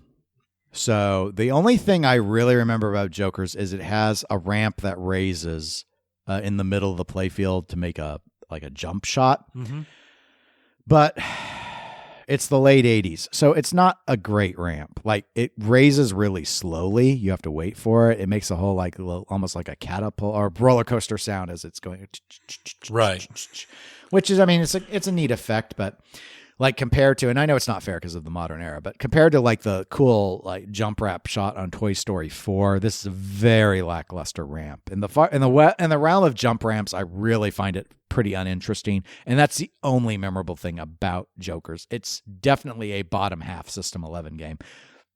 So the only thing I really remember about Jokers is it has a ramp that raises in the middle of the playfield to make a jump shot. Mm-hmm. But it's the late 80s, so it's not a great ramp. Like, it raises really slowly. You have to wait for it. It makes a whole almost like a catapult or roller coaster sound as it's going. Right. Which is, I mean, it's a neat effect, but like compared to, and I know it's not fair because of the modern era, but compared to like the cool like jump wrap shot on Toy Story 4, this is a very lackluster ramp. In the realm of jump ramps, I really find it pretty uninteresting, and that's the only memorable thing about Jokers. It's definitely a bottom half System 11 game,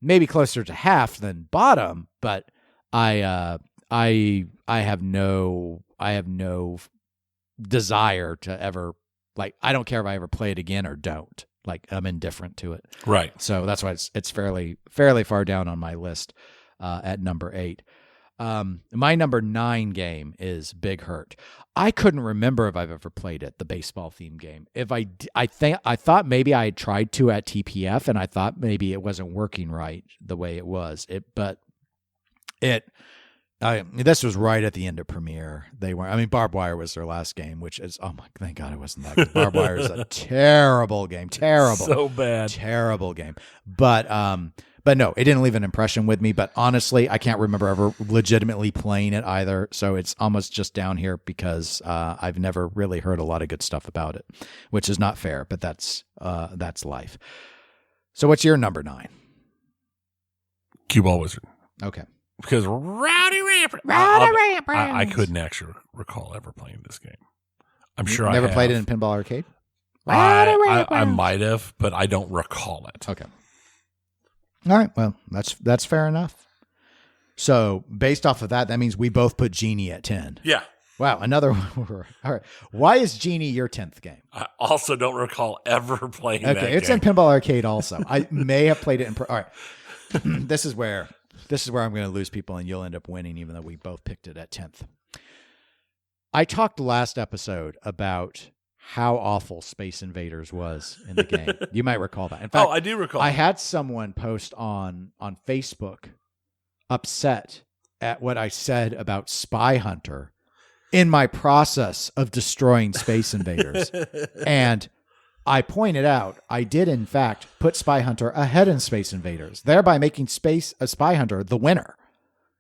maybe closer to half than bottom, but I have no desire to ever. Like, I don't care if I ever play it again or don't. Like, I'm indifferent to it. Right. So that's why it's fairly far down on my list at number 8. My number 9 game is Big Hurt. I couldn't remember if I've ever played it, the baseball theme game. If I thought maybe I had tried to at TPF, and I thought maybe it wasn't working right the way it was. This was right at the end of Premiere. Barbed Wire was their last game, which is, oh my, thank God it wasn't that good. Barbed Wire is a terrible game. Terrible. So bad. Terrible game. But no, it didn't leave an impression with me. But honestly, I can't remember ever legitimately playing it either. So it's almost just down here because I've never really heard a lot of good stuff about it, which is not fair, but that's life. So what's your number 9? Cue Ball Wizard. Okay. Because Rowdy Ramper. I couldn't actually recall ever playing this game. I'm sure I never have. played it in Pinball Arcade? I might have, but I don't recall it. Okay. All right. Well, that's fair enough. So based off of that means we both put Genie at 10. Yeah. Wow. Another one. All right. Why is Genie your 10th game? I also don't recall ever playing that game. Okay. It's in Pinball Arcade also. I may have played it in... All right. This is where I'm going to lose people and you'll end up winning, even though we both picked it at 10th. I talked last episode about how awful Space Invaders was in the game. You might recall that. In fact, I do recall. I had someone post on Facebook upset at what I said about Spy Hunter in my process of destroying Space Invaders. And I pointed out I did, in fact, put Spy Hunter ahead in Space Invaders, thereby making Spy Hunter the winner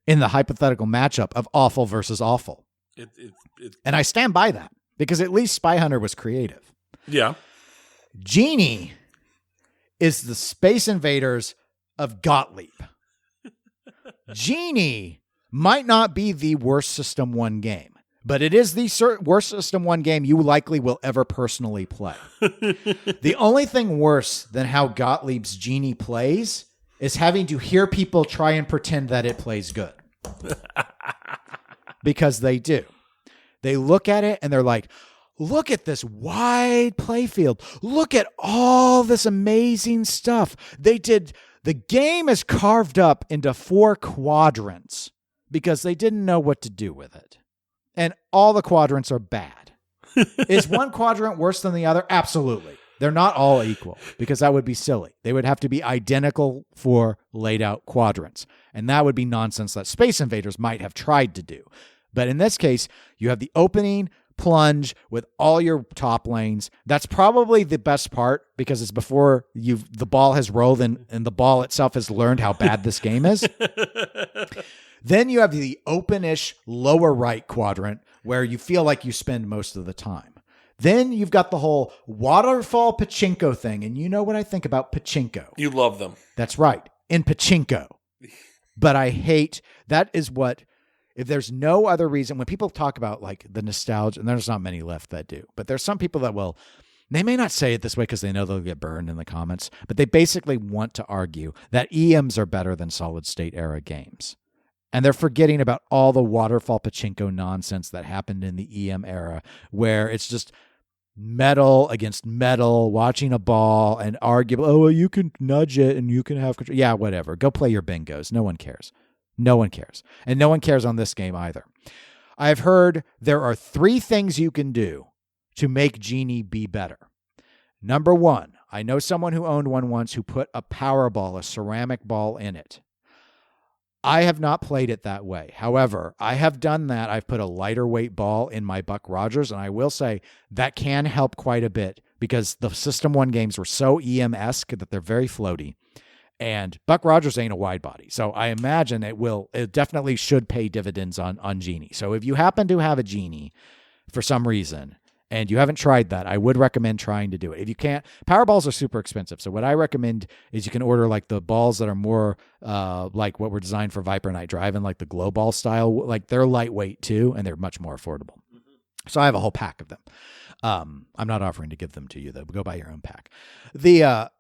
in the hypothetical matchup of awful versus awful. And I stand by that because at least Spy Hunter was creative. Yeah. Genie is the Space Invaders of Gottlieb. Genie might not be the worst System 1 game, but it is the worst System 1 game you likely will ever personally play. The only thing worse than how Gottlieb's Genie plays is having to hear people try and pretend that it plays good. Because they do. They look at it and they're like, look at this wide playfield. Look at all this amazing stuff. The game is carved up into 4 quadrants because they didn't know what to do with it. And all the quadrants are bad. Is one quadrant worse than the other? Absolutely. They're not all equal because that would be silly. They would have to be identical for laid out quadrants. And that would be nonsense that Space Invaders might have tried to do. But in this case, you have the opening plunge with all your top lanes. That's probably the best part because it's before the ball has rolled and the ball itself has learned how bad this game is. Then you have the open-ish lower right quadrant where you feel like you spend most of the time. Then you've got the whole waterfall pachinko thing. And you know what I think about pachinko. You love them. That's right. In pachinko. But I hate, that is what, if there's no other reason, when people talk about like the nostalgia, and there's not many left that do, but there's some people that will, they may not say it this way because they know they'll get burned in the comments, but they basically want to argue that EMs are better than solid state era games. And they're forgetting about all the waterfall pachinko nonsense that happened in the EM era, where it's just metal against metal, watching a ball and argue, oh, well, you can nudge it and you can have control. Yeah, whatever. Go play your bingos. No one cares. No one cares. And no one cares on this game either. I've heard there are 3 things you can do to make Genie be better. Number 1, I know someone who owned one once who put a power ball, a ceramic ball, in it. I have not played it that way. However, I have done that. I've put a lighter weight ball in my Buck Rogers, and I will say that can help quite a bit because the System 1 games were so EM-esque that they're very floaty. And Buck Rogers ain't a wide body. So I imagine it definitely should pay dividends on Genie. So if you happen to have a Genie for some reason, and you haven't tried that, I would recommend trying to do it. If you can't, power balls are super expensive. So what I recommend is you can order like the balls that are more like what were designed for Viper Night Drive and like the glow ball style. Like they're lightweight too, and they're much more affordable. So I have a whole pack of them. I'm not offering to give them to you though, but go buy your own pack. The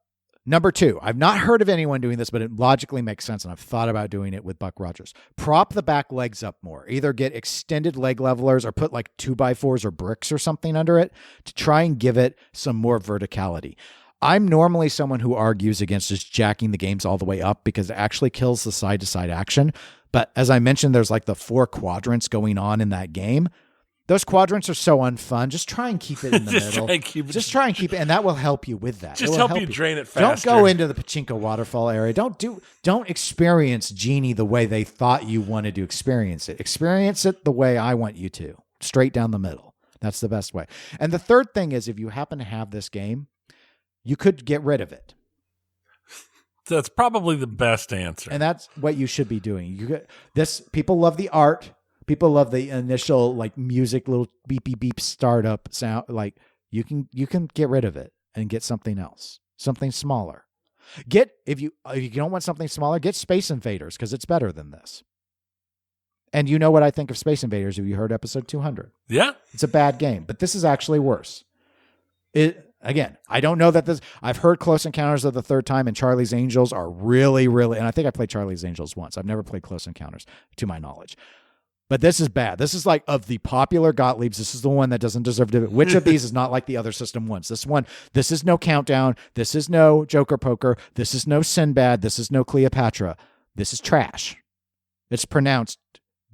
Number 2, I've not heard of anyone doing this, but it logically makes sense, and I've thought about doing it with Buck Rogers. Prop the back legs up more. Either get extended leg levelers or put like 2x4s or bricks or something under it to try and give it some more verticality. I'm normally someone who argues against just jacking the games all the way up because it actually kills the side-to-side action. But as I mentioned, there's like the 4 quadrants going on in that game. Those quadrants are so unfun. Just try and keep it in the middle. Just try and keep it, and that will help you with that. Just help you drain it faster. Don't go into the pachinko waterfall area. Don't experience Genie the way they thought you wanted to experience it. Experience it the way I want you to, straight down the middle. That's the best way. And the third thing is, if you happen to have this game, you could get rid of it. That's probably the best answer. And that's what you should be doing. People love the art. People love the initial like music, little beep beep beep startup sound. Like you can get rid of it and get something else, something smaller. If you don't want something smaller, get Space Invaders because it's better than this. And you know what I think of Space Invaders? Have you heard episode 200? Yeah, it's a bad game, but this is actually worse. Again, I don't know that this. I've heard Close Encounters of the Third Time and Charlie's Angels are really, really. And I think I played Charlie's Angels once. I've never played Close Encounters, to my knowledge. But this is bad. This is like of the popular Gottliebs. This is the one that doesn't deserve to. Which of these is not like the other System ones? This is no Countdown. This is no Joker Poker. This is no Sinbad. This is no Cleopatra. This is trash. It's pronounced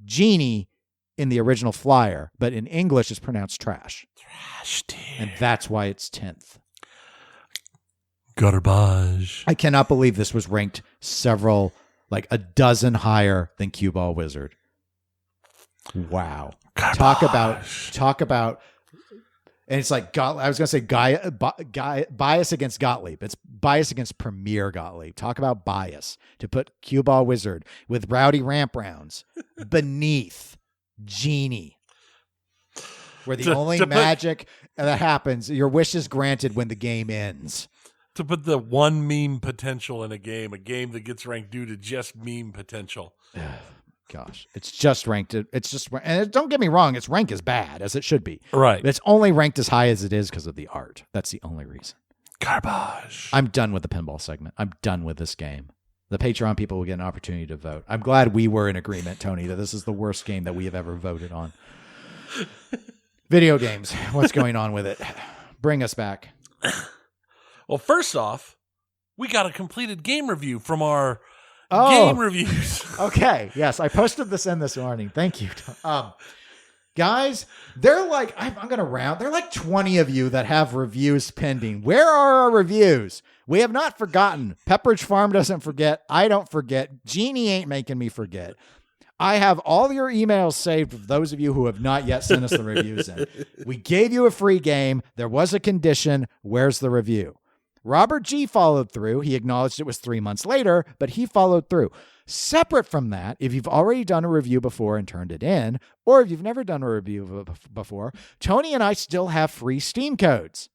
Genie in the original flyer, but in English it's pronounced trash. Trash, dear. And that's why it's 10th. Garbage. I cannot believe this was ranked like a dozen higher than Cue Ball Wizard. Wow. Garbage. Talk about, and it's like, I was going to say bias against Gottlieb. It's bias against Premier Gottlieb. Talk about bias to put Cue Ball Wizard with Rowdy Ramp Rounds beneath Genie, where the only magic that happens, your wish is granted when the game ends. To put the one meme potential in a game that gets ranked due to just meme potential. Gosh, it's just ranked. And don't get me wrong, its rank is bad, as it should be. Right. It's only ranked as high as it is because of the art. That's the only reason. Garbage. I'm done with the pinball segment. I'm done with this game. The Patreon people will get an opportunity to vote. I'm glad we were in agreement, Tony, that this is the worst game that we have ever voted on. Video games. What's going on with it? Bring us back. Well, first off, we got a completed game review from our game reviews. Okay. Yes, I posted this in this morning. Thank you. Guys, they're like, I'm going to round. There are like 20 of you that have reviews pending. Where are our reviews? We have not forgotten. Pepperidge Farm doesn't forget. I don't forget. Genie ain't making me forget. I have all your emails saved of those of you who have not yet sent us the reviews in. We gave you a free game. There was a condition. Where's the review? Robert G. followed through. He acknowledged it was 3 months later, but he followed through. Separate from that, if you've already done a review before and turned it in, or if you've never done a review before, Tony and I still have free Steam codes.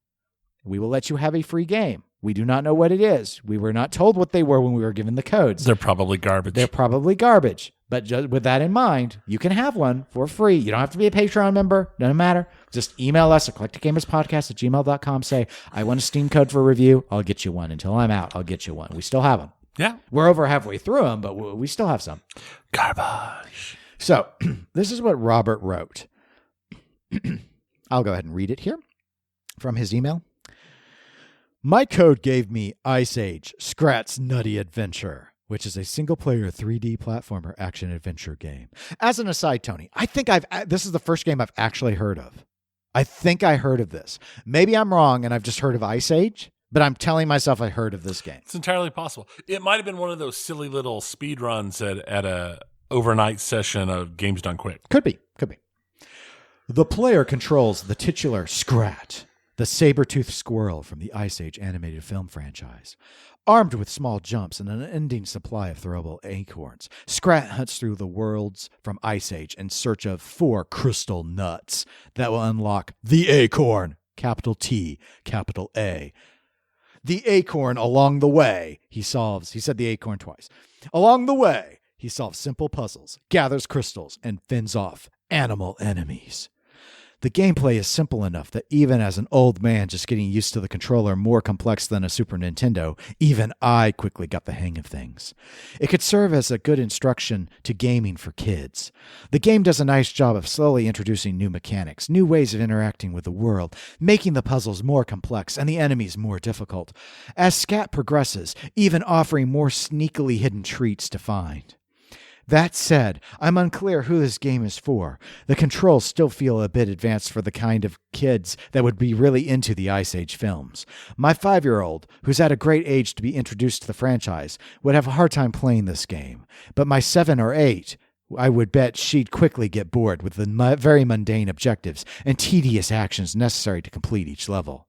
We will let you have a free game. We do not know what it is. We were not told what they were when we were given the codes. They're probably garbage. But just with that in mind, you can have one for free. You don't have to be a Patreon member. Doesn't matter. Just email us at eclecticgamerspodcast@gmail.com. Say, I want a Steam code for review. I'll get you one. Until I'm out, I'll get you one. We still have them. Yeah. We're over halfway through them, but we still have some. Garbage. So this is what Robert wrote. I'll go ahead and read it here. from his email. My code gave me Ice Age, Scrat's Nutty Adventure, which is a single-player 3D platformer action-adventure game. As an aside, Tony, I think this is the first game I've actually heard of. I think I heard of this. Maybe I'm wrong and I've just heard of Ice Age, but I'm telling myself I heard of this game. It's entirely possible. It might have been one of those silly little speed runs at a overnight session of Games Done Quick. Could be. The player controls the titular Scrat, the saber-toothed squirrel from the Ice Age animated film franchise. Armed with small jumps and an unending supply of throwable acorns, Scrat hunts through the worlds from Ice Age in search of 4 crystal nuts that will unlock the acorn, capital T, capital A. The acorn along the way, he said the acorn twice. Along the way, he solves simple puzzles, gathers crystals, and fends off animal enemies. The gameplay is simple enough that even as an old man just getting used to the controller more complex than a Super Nintendo, even I quickly got the hang of things. It could serve as a good instruction to gaming for kids. The game does a nice job of slowly introducing new mechanics, new ways of interacting with the world, making the puzzles more complex and the enemies more difficult. As Scat progresses, even offering more sneakily hidden treats to find. That said, I'm unclear who this game is for. The controls still feel a bit advanced for the kind of kids that would be really into the Ice Age films. My 5-year-old, who's at a great age to be introduced to the franchise, would have a hard time playing this game. But my 7 or 8, I would bet she'd quickly get bored with the very mundane objectives and tedious actions necessary to complete each level.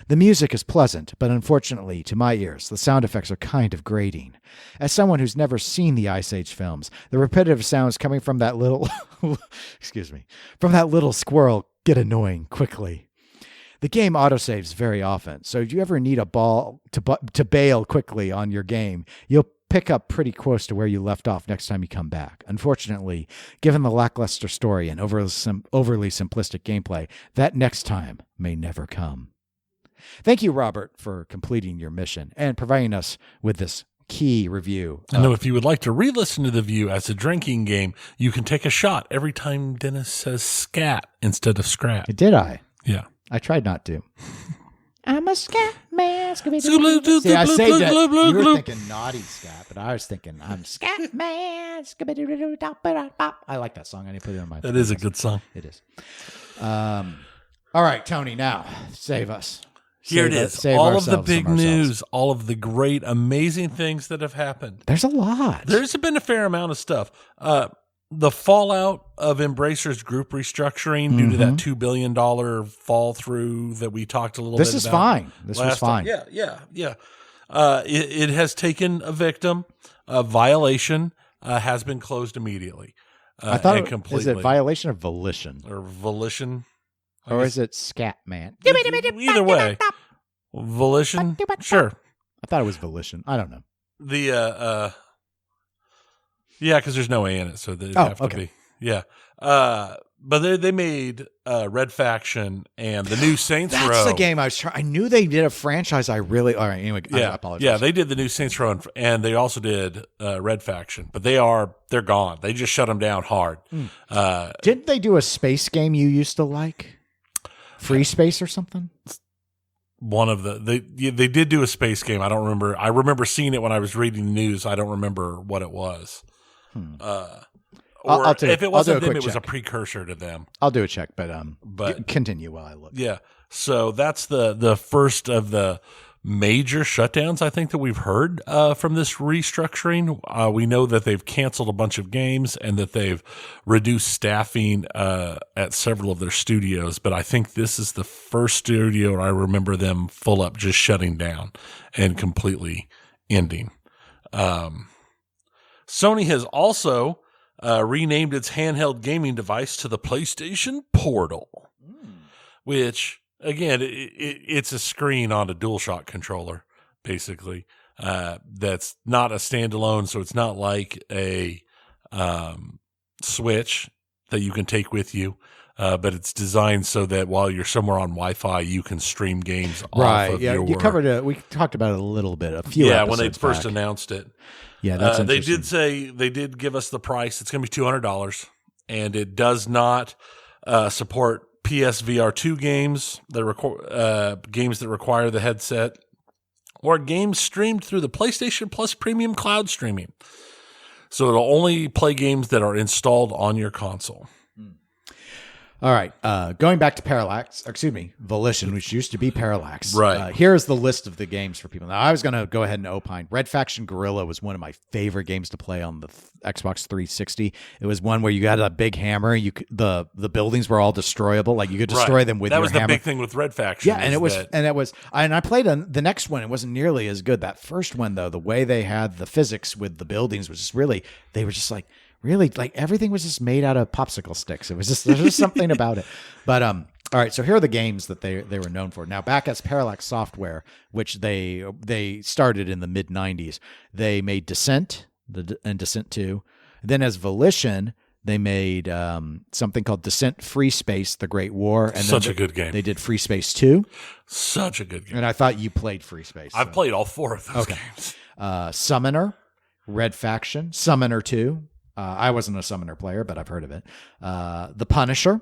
The music is pleasant, but unfortunately, to my ears, the sound effects are kind of grating. As someone who's never seen the Ice Age films, the repetitive sounds coming from that little, from that little squirrel get annoying quickly. The game autosaves very often, so if you ever need a ball to bail quickly on your game, you'll pick up pretty close to where you left off next time you come back. Unfortunately, given the lackluster story and overly simplistic gameplay, that next time may never come. Thank you, Robert, for completing your mission and providing us with this key review. I know if you would like to re-listen to the view as a drinking game, you can take a shot every time Dennis says scat instead of scrat. Did I? Yeah. I tried not to. I'm a scat man. See, I say that. You were thinking naughty scat, but I was thinking I'm scat man. I like that song. I need to put it on my. That is a good song. It is. All right, Tony. Now save us. Here it is. All of the big news, all of the great, amazing things that have happened. There's a lot. There's been a fair amount of stuff. The fallout of Embracer's group restructuring due to that $2 billion fall through that we talked a little bit about. This is fine. This was fine. Yeah. It has taken a victim. Violation has been closed immediately. I thought is it Violation or Volition? Or Volition. Or is it Scatman? Either way. Volition? Sure. I thought it was Volition. I don't know. Yeah, because there's no A in it, so they have to be. Yeah. But they made Red Faction and the new Saints Row. That's the game I was trying. I knew they did a franchise. All right, anyway, I apologize. Yeah, they did the new Saints Row, and they also did Red Faction. But they're gone. They just shut them down hard. Didn't they do a space game you used to like? Free Space or something? One of they did do a space game. I don't remember. I remember seeing it when I was reading the news. I don't remember what it was. Or if it wasn't them, it was a precursor to them. I'll do a check, but continue while I look. Yeah. So that's the first of the major shutdowns I think that we've heard from this restructuring. We know that they've canceled a bunch of games and that they've reduced staffing at several of their studios. But I think this is the first studio I remember them full up just shutting down and completely ending. Sony has also renamed its handheld gaming device to the PlayStation Portal, which, again, it's a screen on a DualShock controller, basically. That's not a standalone, so it's not like a Switch that you can take with you. But it's designed so that while you're somewhere on Wi-Fi, you can stream games off of your. You covered it. We talked about it a little bit. A few. Yeah, when they first announced it. Yeah, that's interesting. They did give us the price. It's going to be $200, and it does not support PSVR2 games games that require the headset, or games streamed through the PlayStation Plus Premium Cloud Streaming. So it'll only play games that are installed on your console. All right. Going back to Volition, which used to be Parallax. Right. Here's the list of the games for people. Now, I was going to go ahead and opine. Red Faction Guerrilla was one of my favorite games to play on the Xbox 360. It was one where you got a big hammer. The buildings were all destroyable. Like, you could destroy them with your hammer. That was the big thing with Red Faction. Yeah, and I played on the next one. It wasn't nearly as good. That first one, though, the way they had the physics with the buildings was just really, they were just like, really, like everything was just made out of popsicle sticks. There's just something about it. But all right, so here are the games that they were known for. Now, back as Parallax Software, which they started in the mid '90s, they made Descent and Descent 2. Then as Volition, they made something called Descent Free Space: The Great War. And such a good game. They did Free Space 2. Such a good game. And I thought you played Free Space. I've played all 4 of those games. Summoner, Red Faction, Summoner 2. I wasn't a Summoner player, but I've heard of it. The Punisher.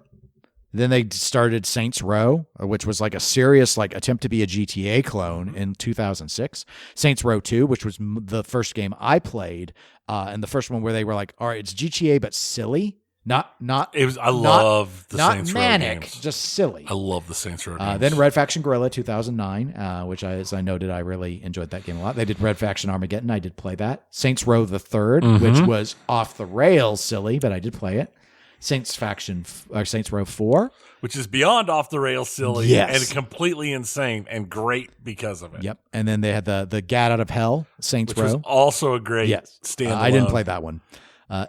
Then they started Saints Row, which was like a serious attempt to be a GTA clone in 2006. Saints Row 2, which was the first game I played, and the first one where they were like, all right, it's GTA, but silly. I love the Saints Row games. Just silly. I love the Saints Row games. Then Red Faction Guerrilla 2009, which as I noted, I really enjoyed that game a lot. They did Red Faction Armageddon. I did play that. Saints Row the Third, which was off the rails silly, but I did play it. Saints Row 4, which is beyond off the rails silly and completely insane and great because of it. Yep. And then they had the Gat Out of Hell Saints Row, which was also a great standalone. I didn't play that one.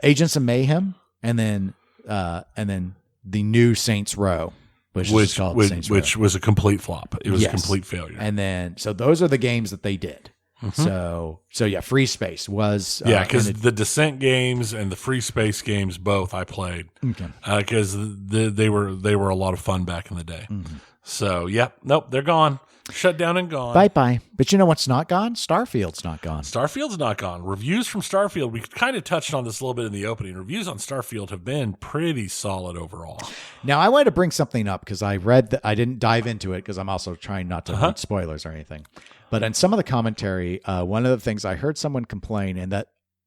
Agents of Mayhem. And then the new Saints Row, which was a complete flop. It was a complete failure. And then, so those are the games that they did. So yeah, Free Space was because the Descent games and the Free Space games both I played because they were a lot of fun back in the day. So they're gone. Shut down and gone. Bye-bye. But you know what's not gone? Starfield's not gone. Starfield's not gone. Reviews from Starfield, we kind of touched on this a little bit in the opening. Reviews on Starfield have been pretty solid overall. Now, I wanted to bring something up because I read that I didn't dive into it because I'm also trying not to read spoilers or anything. But in some of the commentary, one of the things I heard someone complain, and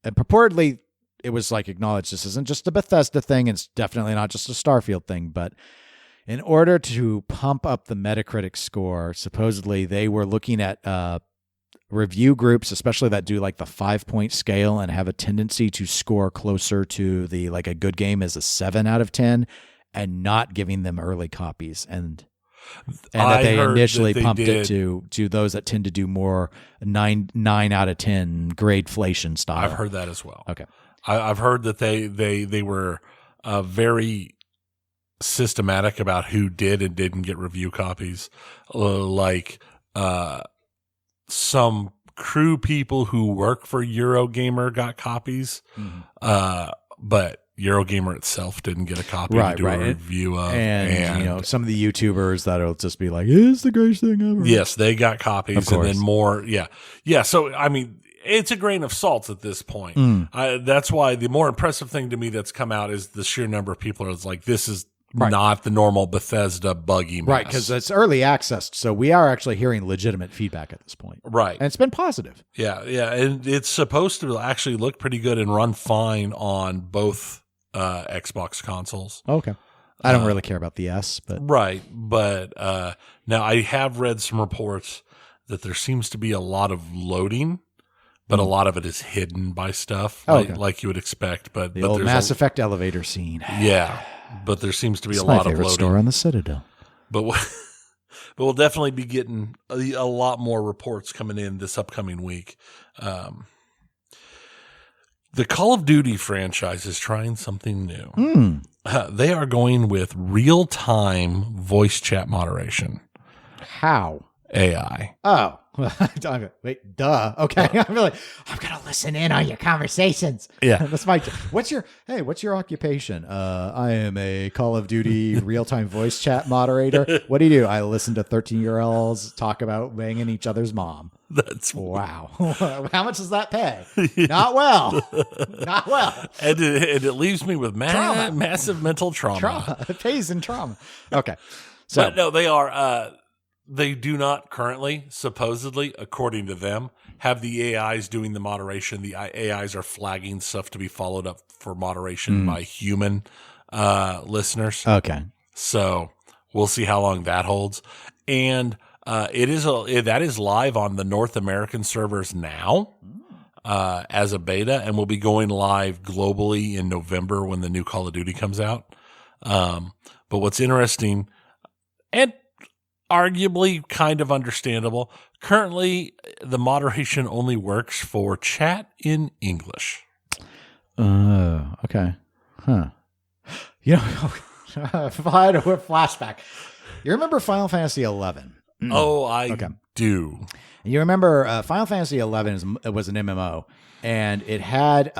purportedly it was acknowledged this isn't just a Bethesda thing, it's definitely not just a Starfield thing, but in order to pump up the Metacritic score, supposedly they were looking at review groups, especially that do the 5-point scale and have a tendency to score closer to the a good game as a 7 out of 10, and not giving them early copies, and that they initially pumped it to those that tend to do more 9 out of 10 gradeflation style. I've heard that as well. Okay, I've heard that they were very systematic about who did and didn't get review copies. Some crew people who work for Eurogamer got copies, but Eurogamer itself didn't get a copy to do a review of. And some of the YouTubers that'll just be like, it's the greatest thing ever. Yes, they got copies, and then more. Yeah. So, I mean, it's a grain of salt at this point. That's why the more impressive thing to me that's come out is the sheer number of people that's like, this is not the normal Bethesda buggy mess. Right, because it's early access, so we are actually hearing legitimate feedback at this point. Right. And it's been positive. Yeah, and it's supposed to actually look pretty good and run fine on both Xbox consoles. Okay. I don't really care about the S, but... Right, but now I have read some reports that there seems to be a lot of loading, but a lot of it is hidden by stuff, like you would expect. But the old Mass Effect elevator scene. Yeah. But there seems to be a my lot of favorite loading. store on the Citadel. But we'll definitely be getting a lot more reports coming in this upcoming week. The Call of Duty franchise is trying something new. They are going with real-time voice chat moderation. How? AI. Oh. Wait, duh. Okay. I'm going to listen in on your conversations. Yeah. That's my, what's your occupation? I am a Call of Duty real-time voice chat moderator. What do? I listen to 13-year-olds talk about banging each other's mom. That's wow. How much does that pay? Not well. Not well. And it leaves me with massive mental trauma. It pays in trauma. Okay. So But no, they are. They do not currently, supposedly, according to them, have the AIs doing the moderation. The AIs are flagging stuff to be followed up for moderation by human listeners. okay. So we'll see how long that holds. And that is live on the North American servers now as a beta, and will be going live globally in November when the new Call of Duty comes out. But what's interesting and arguably kind of understandable, currently the moderation only works for chat in English. Okay. Huh. You know, if I had a flashback. You remember Final Fantasy XI? Oh, I do. You remember Final Fantasy XI was an MMO, and it had,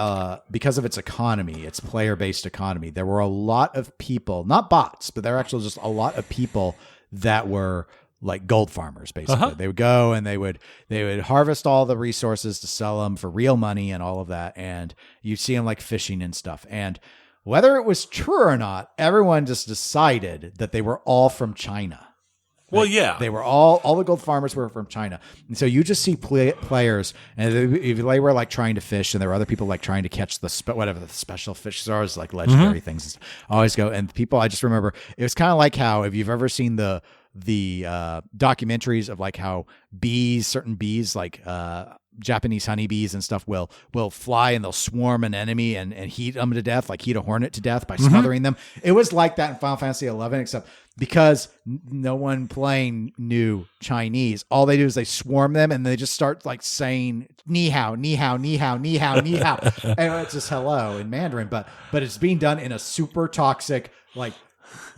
because of its economy, its player-based economy, there were a lot of people, not bots, but there were actually just a lot of people that were like gold farmers, basically. They would go and they would harvest all the resources to sell them for real money and all of that, and you'd see them like fishing and stuff. And whether it was true or not, everyone just decided that they were all from China. Well, yeah. They were all the gold farmers were from China. And so you just see players, and they were like trying to fish, and there were other people like trying to catch the special fish. There's always like legendary things. Always go. And people, I just remember, it was kind of like how, if you've ever seen the documentaries of like how certain bees, like Japanese honeybees and stuff will fly and they'll swarm an enemy and heat them to death, like heat a hornet to death by smothering them. It was like that in Final Fantasy XI, except because no one playing knew Chinese, all they do is they swarm them and they just start like saying ni hao, ni hao, ni hao, ni hao, ni hao. And it's just hello in Mandarin, but it's being done in a super toxic, like,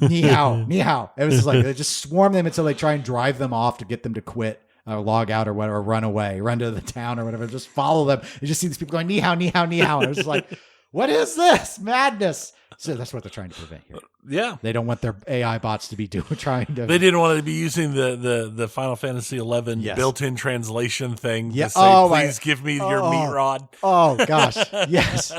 ni hao, ni hao. It was just like, they just swarm them until they try and drive them off to get them to quit or log out or whatever, or run away, run to the town or whatever. Just follow them. You just see these people going, ni hao, ni hao, ni hao. And it was like, what is this madness? So that's what they're trying to prevent here. Yeah. They don't want their AI bots to be trying to. They didn't want to be using the Final Fantasy XI built-in translation thing to say, please give me your meat rod. Oh, gosh. Yes.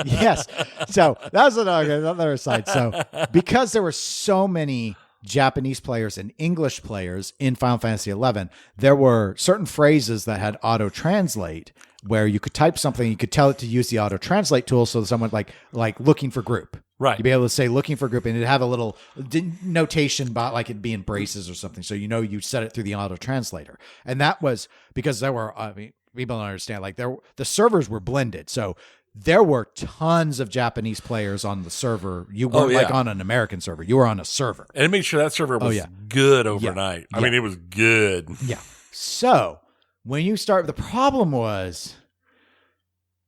So that's another side. So because there were so many Japanese players and English players in Final Fantasy XI, there were certain phrases that had auto-translate where you could type something, you could tell it to use the auto-translate tool, so someone like looking for group. Right. You'd be able to say looking for group, and it'd have a little notation about like it'd be in braces or something. So you set it through the auto translator. And that was because there were, people don't understand, like the servers were blended. So there were tons of Japanese players on the server. You weren't like on an American server. You were on a server. And it made sure that server was good overnight. I mean, it was good. Yeah. So when you start, the problem was,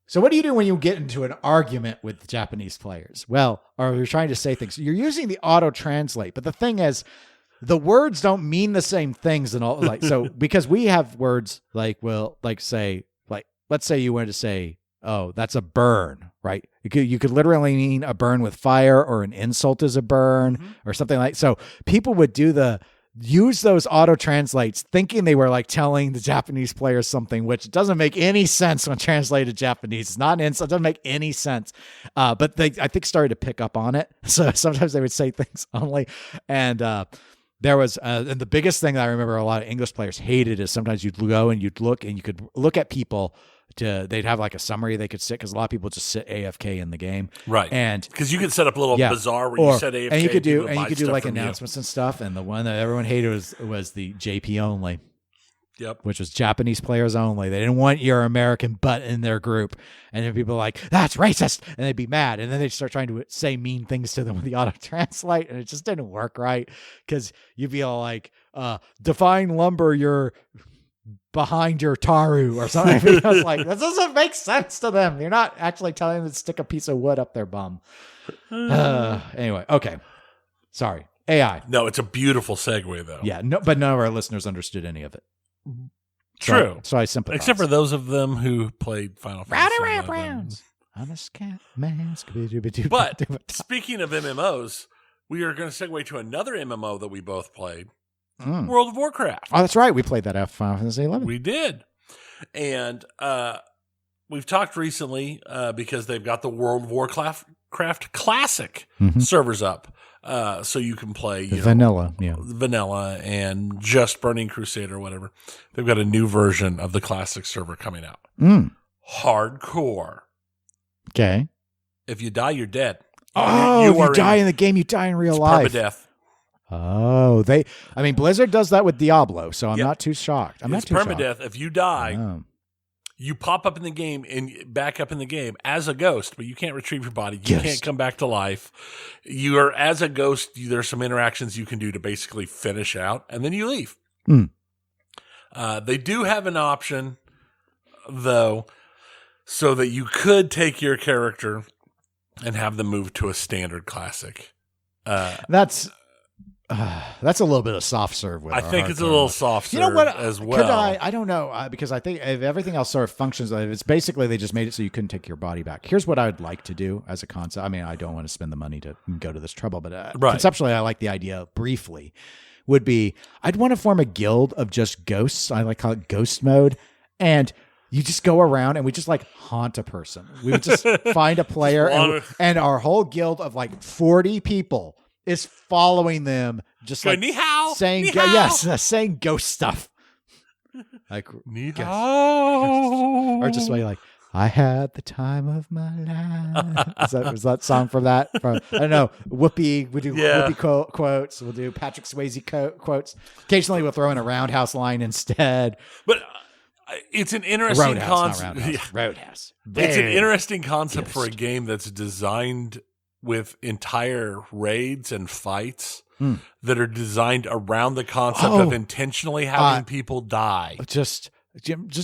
so what do you do when you get into an argument with the Japanese players? Well, or you're trying to say things. You're using the auto-translate, but the thing is, the words don't mean the same things and all. Like, so because we have words like, well, like say, like, let's say you wanted to say, oh, that's a burn, right? You could literally mean a burn with fire, or an insult is a burn, or something like. So people would use those auto translates thinking they were like telling the Japanese players something, which doesn't make any sense when translated Japanese. It's not an insult. It doesn't make any sense. But they, I think, started to pick up on it. So sometimes they would say things only. And there was, and the biggest thing that I remember a lot of English players hated is sometimes you'd go and you'd look, and you could look at people they'd have like a summary they could sit, because a lot of people just sit AFK in the game, right? And because you could set up a little bizarre where you set AFK, and you could do like announcements and stuff. And the one that everyone hated was the JP only, which was Japanese players only. They didn't want your American butt in their group, and then people were like, that's racist, and they'd be mad, and then they'd start trying to say mean things to them with the auto translate, and it just didn't work right, because you'd be all like, define lumber, you're behind your taru or something. I was like, that doesn't make sense to them. You're not actually telling them to stick a piece of wood up their bum. Anyway, okay. Sorry. AI. No, it's a beautiful segue though. Yeah, no, but none of our listeners understood any of it. True. So I sympathize. Except for those of them who played Final Fantasy. Rounds. I'm a Scatman. But speaking of MMOs, we are going to segue to another MMO that we both played. World of Warcraft. Oh, that's right. We played that after Final Fantasy XI. We did. And we've talked recently because they've got the World of Warcraft Classic servers up. So you can play vanilla and just Burning Crusade or whatever. They've got a new version of the classic server coming out. Hardcore. Okay. If you die, you're dead. Oh, if you die in the game, you die in real life. Permadeath. Oh, Blizzard does that with Diablo, so I'm not too shocked. It's permadeath. If you die, you pop up in the game and back up in the game as a ghost, but you can't retrieve your body. You can't come back to life. You are as a ghost. There's some interactions you can do to basically finish out, and then you leave. They do have an option, though, so that you could take your character and have them move to a standard classic. That's a little bit of soft serve with I think it's a little soft serve as well. Could I don't know, because I think if everything else sort of functions, it's basically they just made it so you couldn't take your body back. Here's what I would like to do as a concept. I mean, I don't want to spend the money to go to this trouble, but conceptually, I like the idea briefly. Would be, I'd want to form a guild of just ghosts. I call it ghost mode. And you just go around and we just haunt a person. We would just find a player and our whole guild of 40 people is following them, just ni hao, saying saying ghost stuff, ni hao, or just I had the time of my life. Was that song from that? From I don't know. Whoopi. We do Whoopi quotes. We'll do Patrick Swayze quotes. Occasionally, we'll throw in a Roundhouse line instead. But it's an interesting concept. Roadhouse. It's an interesting concept for a game that's designed with entire raids and fights that are designed around the concept of intentionally having people die. Just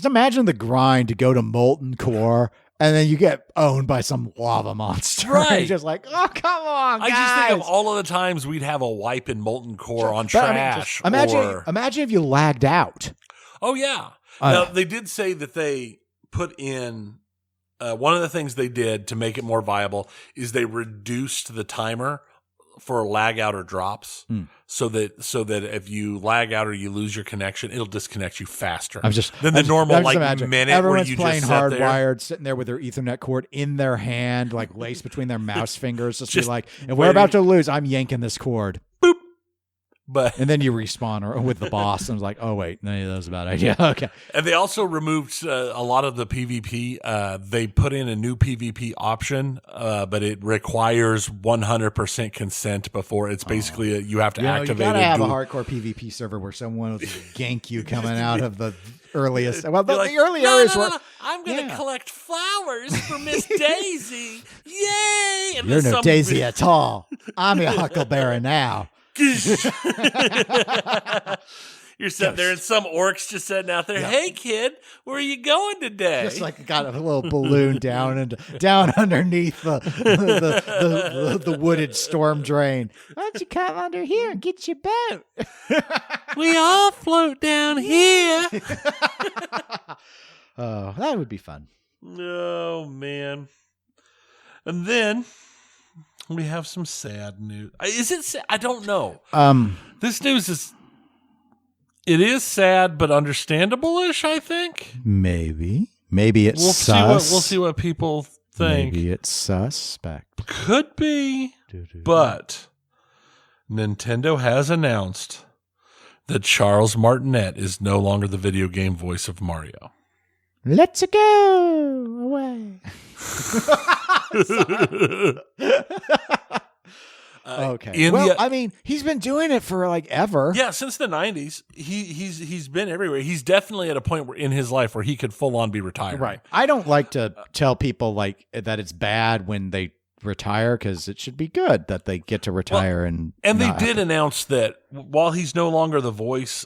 imagine the grind to go to Molten Core and then you get owned by some lava monster. Right. Just oh, come on, guys. I just think of all of the times we'd have a wipe in Molten Core on trash. Imagine if you lagged out. Oh, yeah. Now, they did say that they put in one of the things they did to make it more viable is they reduced the timer for lag out or drops so that if you lag out or you lose your connection, it'll disconnect you faster than the normal minute everyone's where you playing just sit hardwired, sitting there with their Ethernet cord in their hand, laced between their mouse fingers, and we're about to lose. I'm yanking this cord. Boop. And then you respawn with the boss, and it's oh wait, no, that was a bad idea. Okay. And they also removed a lot of the PvP. They put in a new PvP option, but it requires 100% consent before. It's basically you have to activate. You gotta have a hardcore PvP server where someone will gank you coming out of the earliest. Well, the early areas were. I'm gonna collect flowers for Miss Daisy. Yay! And you're no Daisy at all. I'm your Huckleberry now. You're sitting there and some orcs just sitting out there. Hey kid, where are you going today? Just got a little balloon down underneath the wooded storm drain. Why don't you come under here and get your boat? We all float down here. Oh, that would be fun. Oh man. And then we have some sad news. Is it sad? I don't know. This news is sad, but understandable-ish, I think. Maybe it's sus. We'll see what people think. Maybe it's suspect. Could be. But Nintendo has announced that Charles Martinet is no longer the video game voice of Mario. Let's go away. Okay. He's been doing it for ever. Yeah, since the 90s. He's been everywhere. He's definitely at a point in his life where he could full on be retired. Right. I don't like to tell people that it's bad when they retire, because it should be good that they get to retire. And they did announce that while he's no longer the voice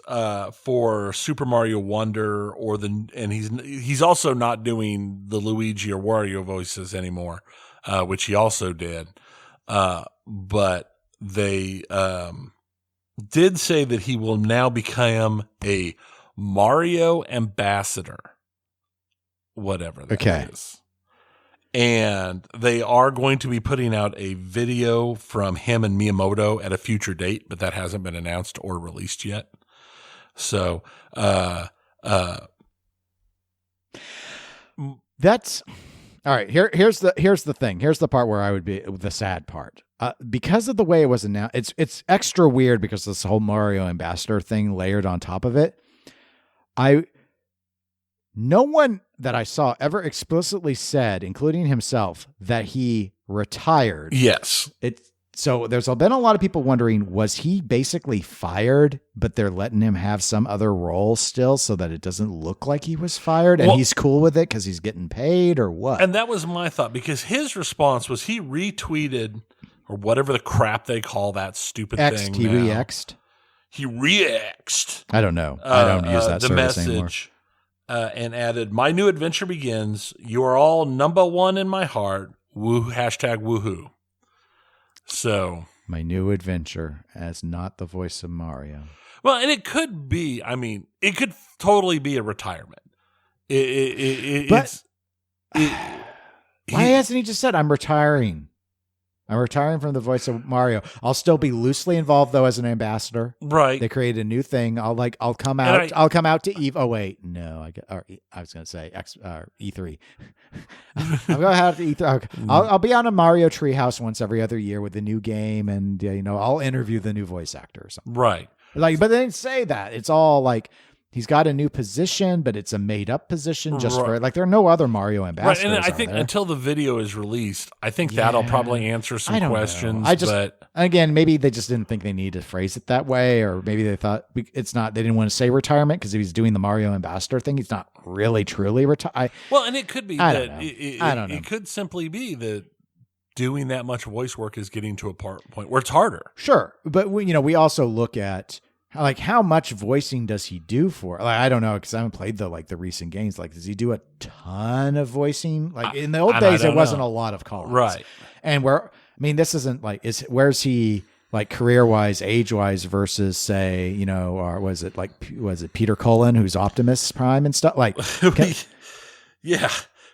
for Super Mario Wonder and he's also not doing the Luigi or Wario voices anymore, which he also did. But they did say that he will now become a Mario ambassador, whatever that is. And they are going to be putting out a video from him and Miyamoto at a future date, but that hasn't been announced or released yet. So That's all right. Here's the thing. Here's the part where I would be the sad part. Because of the way it was announced, it's extra weird because this whole Mario ambassador thing layered on top of it. No one that I saw ever explicitly said, including himself, that he retired. Yes. So there's been a lot of people wondering, was he basically fired, but they're letting him have some other role still so that it doesn't look like he was fired and he's cool with it because he's getting paid or what? And that was my thought, because his response was he retweeted or whatever the crap they call that stupid thing. He re-X'd? He re-X'd. I don't know. I don't use that the service message and added, "My new adventure begins. You are all number one in my heart. Hashtag woohoo." So my new adventure as not the voice of Mario. Well, and it could be, it could totally be a retirement. Why hasn't he just said, I'm retiring? I'm retiring from the voice of Mario. I'll still be loosely involved though as an ambassador. Right. They created a new thing. I'll come out. I'll come out to Eve. Oh wait, no. I was going to say E3. I'll go out to E3. I'll be on a Mario Treehouse once every other year with a new game, and I'll interview the new voice actor or something. Right. But they didn't say that. It's all like he's got a new position, but it's a made-up position just for there are no other Mario ambassadors. Right, and I think until the video is released, I think that'll probably answer some questions. Again, maybe they just didn't think they needed to phrase it that way, or maybe they thought it's not. They didn't want to say retirement because if he's doing the Mario ambassador thing, he's not really truly retired. Well, and it could be I that don't know. It could simply be that doing that much voice work is getting to a point where it's harder. Sure, but we also look at. How much voicing does he do for? I don't know because I haven't played the recent games. Does he do a ton of voicing? In the old days, it wasn't a lot of call-outs. Right. And this isn't where's he career wise, age wise versus say or was it Peter Cullen who's Optimus Prime and stuff yeah,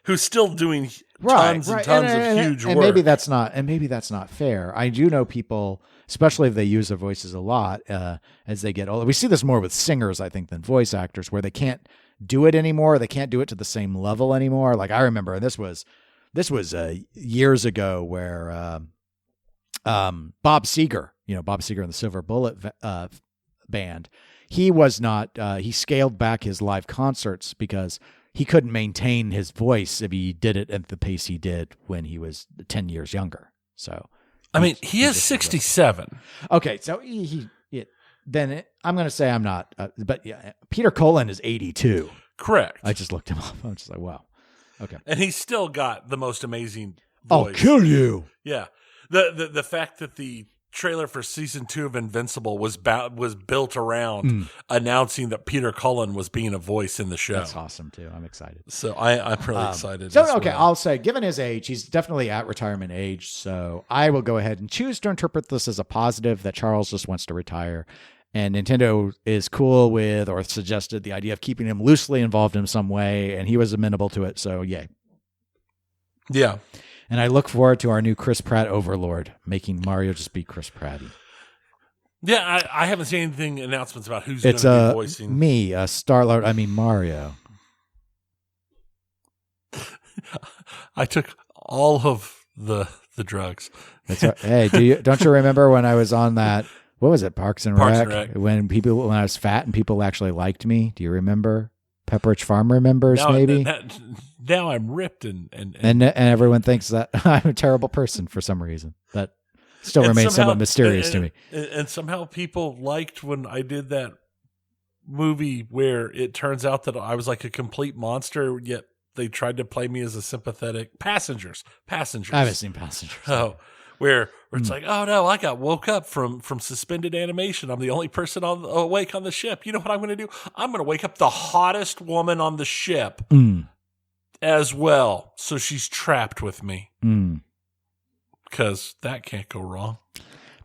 who's still doing tons and tons of huge work. And maybe that's not fair. I do know people. Especially if they use their voices a lot as they get older. We see this more with singers, I think, than voice actors, where they can't do it anymore. They can't do it to the same level anymore. I remember, and this was years ago, where Bob Seger, Bob Seger and the Silver Bullet band, he was not. He scaled back his live concerts because he couldn't maintain his voice if he did it at the pace he did when he was 10 years younger. So. He is 67. Okay, so I'm going to say I'm not, but yeah, Peter Cullen is 82. Correct. I just looked him up. I'm just like, wow. Okay. And he's still got the most amazing voice. I'll kill you. Yeah. The fact that the trailer for season 2 of Invincible was built around announcing that Peter Cullen was being a voice in the show. That's awesome too. I'm excited. So I'm really excited. So okay, I'll say, given his age, he's definitely at retirement age. So I will go ahead and choose to interpret this as a positive that Charles just wants to retire, and Nintendo is cool with or suggested the idea of keeping him loosely involved in some way, and he was amenable to it. So yay. Yeah. And I look forward to our new Chris Pratt overlord, making Mario just be Chris Pratty. Yeah, I haven't seen anything announcements about who's going to be voicing. Me, Star-Lord, Mario. I took all of the drugs. That's right. Hey, don't you remember when I was on that, what was it, Parks and Rec? When I was fat and people actually liked me? Do you remember? Pepperidge Farm remembers, maybe? Now I'm ripped and everyone thinks that I'm a terrible person for some reason. That still remains somewhat mysterious to me. And somehow people liked when I did that movie where it turns out that I was like a complete monster, yet they tried to play me as a sympathetic Passengers. I haven't seen Passengers. Oh, where it's like, oh no, I got woke up from suspended animation. I'm the only person awake on the ship. You know what I'm going to do? I'm going to wake up the hottest woman on the ship as well. So she's trapped with me. Because that can't go wrong.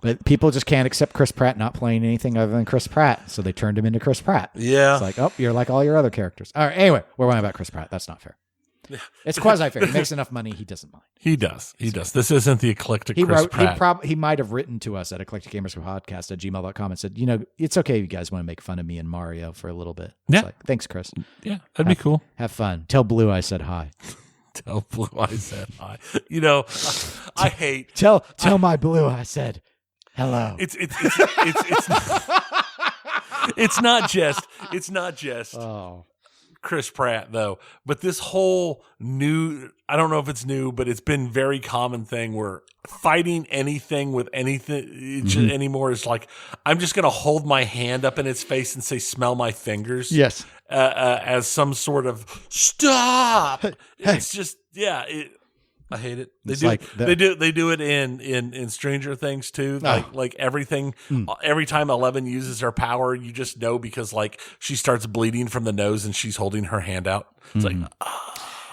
But people just can't accept Chris Pratt not playing anything other than Chris Pratt. So they turned him into Chris Pratt. Yeah. It's like, oh, you're like all your other characters. All right. Anyway, we're worrying about Chris Pratt. That's not fair. It's quasi-fair. He makes enough money. He doesn't mind. He does. He does. This isn't the eclectic He Chris wrote. Pratt. He might have written to us at eclecticgamerspodcast@gmail.com and said, it's okay if you guys want to make fun of me and Mario for a little bit. Yeah. It's like, thanks, Chris. Yeah, that'd be cool. Have fun. Tell Blue I said hi. Tell Blue I said hi. I hate. Tell my Blue I said hello. It's not just Oh. Chris Pratt though, but this whole new, I don't know if it's new, but it's been very common thing where fighting anything with anything anymore is like, I'm just going to hold my hand up in its face and say, smell my fingers. Yes. As some sort of stop. It's just, I hate it. They do it in Stranger Things too. Like everything. Every time 11 uses her power, you just know because like she starts bleeding from the nose and she's holding her hand out. It's like.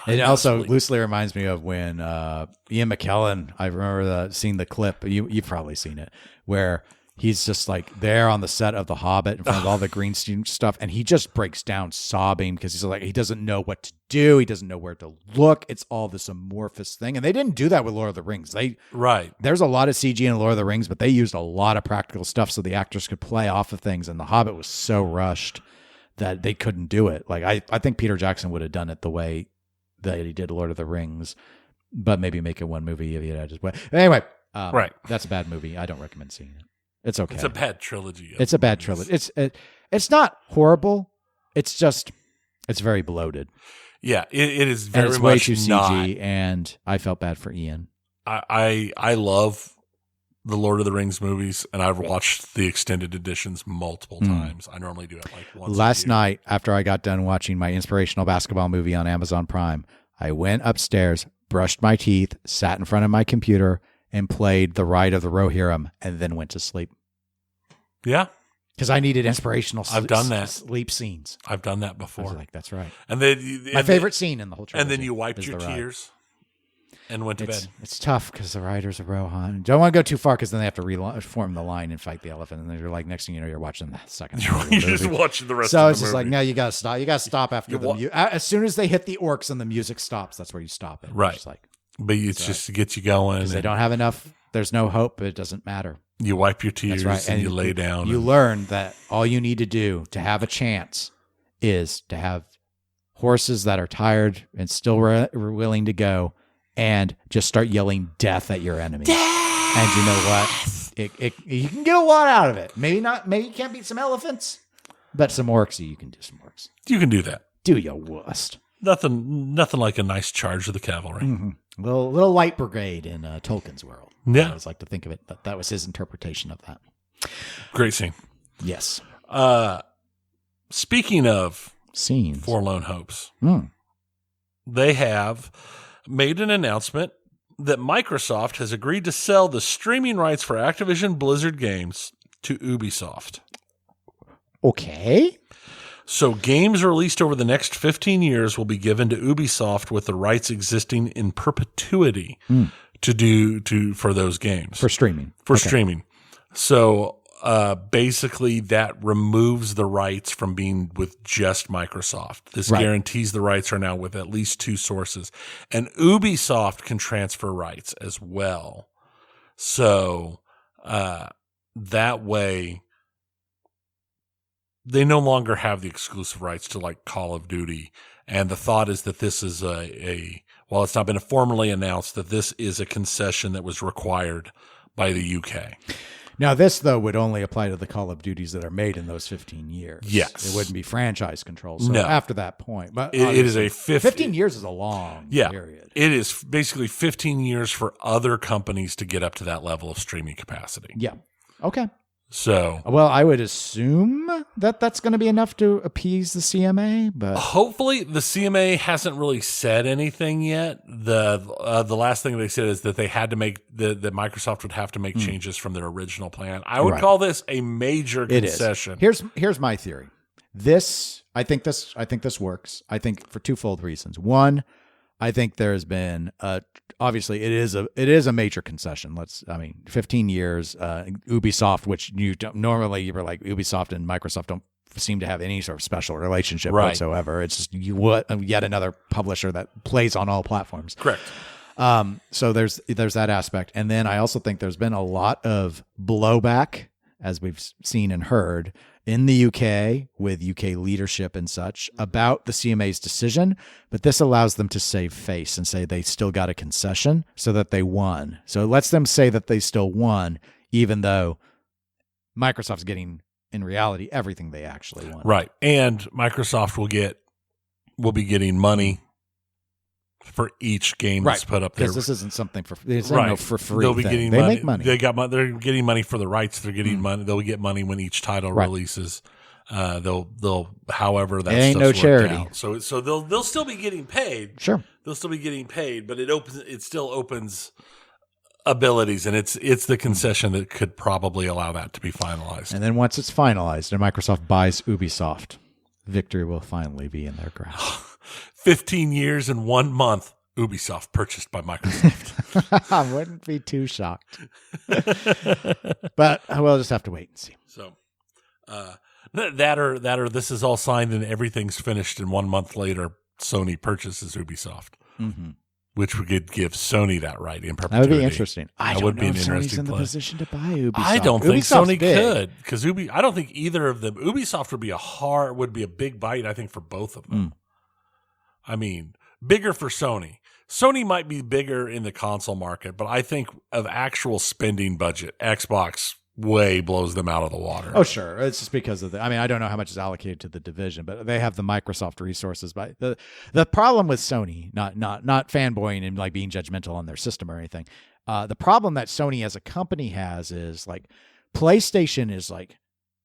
It also loosely reminds me of when Ian McKellen. I remember seeing the clip. You've probably seen it where he's just like there on the set of The Hobbit in front of all the green stuff, and he just breaks down sobbing because he's like he doesn't know what to do, he doesn't know where to look. It's all this amorphous thing, and they didn't do that with Lord of the Rings. There's a lot of CG in Lord of the Rings, but they used a lot of practical stuff so the actors could play off of things. And The Hobbit was so rushed that they couldn't do it. Like I think Peter Jackson would have done it the way that he did Lord of the Rings, but maybe make it one movie if he had his way. Anyway, that's a bad movie. I don't recommend seeing it. It's okay. It's a bad trilogy. It's a bad trilogy. It's not horrible. It's just it's very bloated. Yeah, it is very and it's much way too CG, not. and I felt bad for Ian. I love the Lord of the Rings movies, and I've watched the extended editions multiple times. I normally do it like once. Last night, after I got done watching my inspirational basketball movie on Amazon Prime, I went upstairs, brushed my teeth, sat in front of my computer, and played The Ride of the Rohirrim, and then went to sleep. Yeah. Because I needed inspirational I've done that. sleep scenes. I've done that I before. was like, that's right. And then my favorite scene in the whole trilogy. And then you wiped your tears and went to bed. It's tough because the riders of Rohan don't want to go too far because then they have to form the line and fight the elephant. And then you're like, next thing you know, you're watching the second. You're just watching the rest so of the movie. So it's just like, no, you got to stop. You got to stop after as soon as they hit the orcs and the music stops, that's where you stop it. Right. But it's just to get you going. Because they don't have enough. There's no hope. But it doesn't matter. You wipe your tears and you lay down. You learn that all you need to do to have a chance is to have horses that are tired and still willing to go, and just start yelling death at your enemy. Death! And you know what? You can get a lot out of it. Maybe not. Maybe you can't beat some elephants, but some orcs, you can do some orcs. You can do that. Do your worst. Nothing like a nice charge of the cavalry. Mm-hmm. Little light brigade in Tolkien's world. Yeah. I always like to think of it, but that was his interpretation of that. Great scene. Yes. Speaking of scenes, Forlorn Hopes, they have made an announcement that Microsoft has agreed to sell the streaming rights for Activision Blizzard games to Ubisoft. Okay. So games released over the next 15 years will be given to Ubisoft with the rights existing in perpetuity for those games. For streaming. Streaming. So basically that removes the rights from being with just Microsoft. This guarantees the rights are now with at least two sources. And Ubisoft can transfer rights as well. So that way they no longer have the exclusive rights to like Call of Duty. And the thought is that this is while it's not been formally announced, that this is a concession that was required by the UK. Now, this, though, would only apply to the Call of Duties that are made in those 15 years. Yes. It wouldn't be franchise control. So no. After that point. But it is a 15 years is a long period. It is basically 15 years for other companies to get up to that level of streaming capacity. Yeah. Okay. So, well, I would assume that that's going to be enough to appease the CMA, but hopefully the CMA hasn't really said anything yet. The last thing they said is that they had to make that Microsoft would have to make changes from their original plan. I would call this a major concession. Here's my theory. I think this works. I think for twofold reasons. One, I think there has been obviously it is a major concession. 15 years, Ubisoft, which you were like Ubisoft and Microsoft don't seem to have any sort of special relationship Right. whatsoever. It's just yet another publisher that plays on all platforms. Correct. So there's that aspect. And then I also think there's been a lot of blowback, as we've seen and heard, in the UK with UK leadership and such about the CMA's decision, but this allows them to save face and say they still got a concession so that they won. So it lets them say that they still won, even though Microsoft's getting, in reality, everything they actually won. Right. And Microsoft will be getting money for each game that's put up there. Because this isn't something for free. They'll be thing. getting they money. make money. They're getting money for the rights. They're getting money. They'll get money when each title releases. They'll however that it ain't stuff's no charity. out. So they'll still be getting paid. Sure. They'll still be getting paid, but it still opens abilities, and it's the concession that could probably allow that to be finalized. And then once it's finalized and Microsoft buys Ubisoft, victory will finally be in their grasp. 15 years and 1 month, Ubisoft purchased by Microsoft. I wouldn't be too shocked. But we'll just have to wait and see. So that or this is all signed and everything's finished, and 1 month later, Sony purchases Ubisoft, which would give Sony that right in perpetuity. That would be interesting. I don't know if Sony's in the position to buy Ubisoft. I don't think Ubisoft's Sony big. could, because I don't think either of them. Ubisoft would be a big bite, I think, for both of them. I mean, bigger for Sony. Sony might be bigger in the console market, but I think of actual spending budget, Xbox way blows them out of the water. Oh, sure. It's just because of I don't know how much is allocated to the division, but they have the Microsoft resources. But the problem with Sony, not fanboying and like being judgmental on their system or anything. The problem that Sony as a company has is like PlayStation is like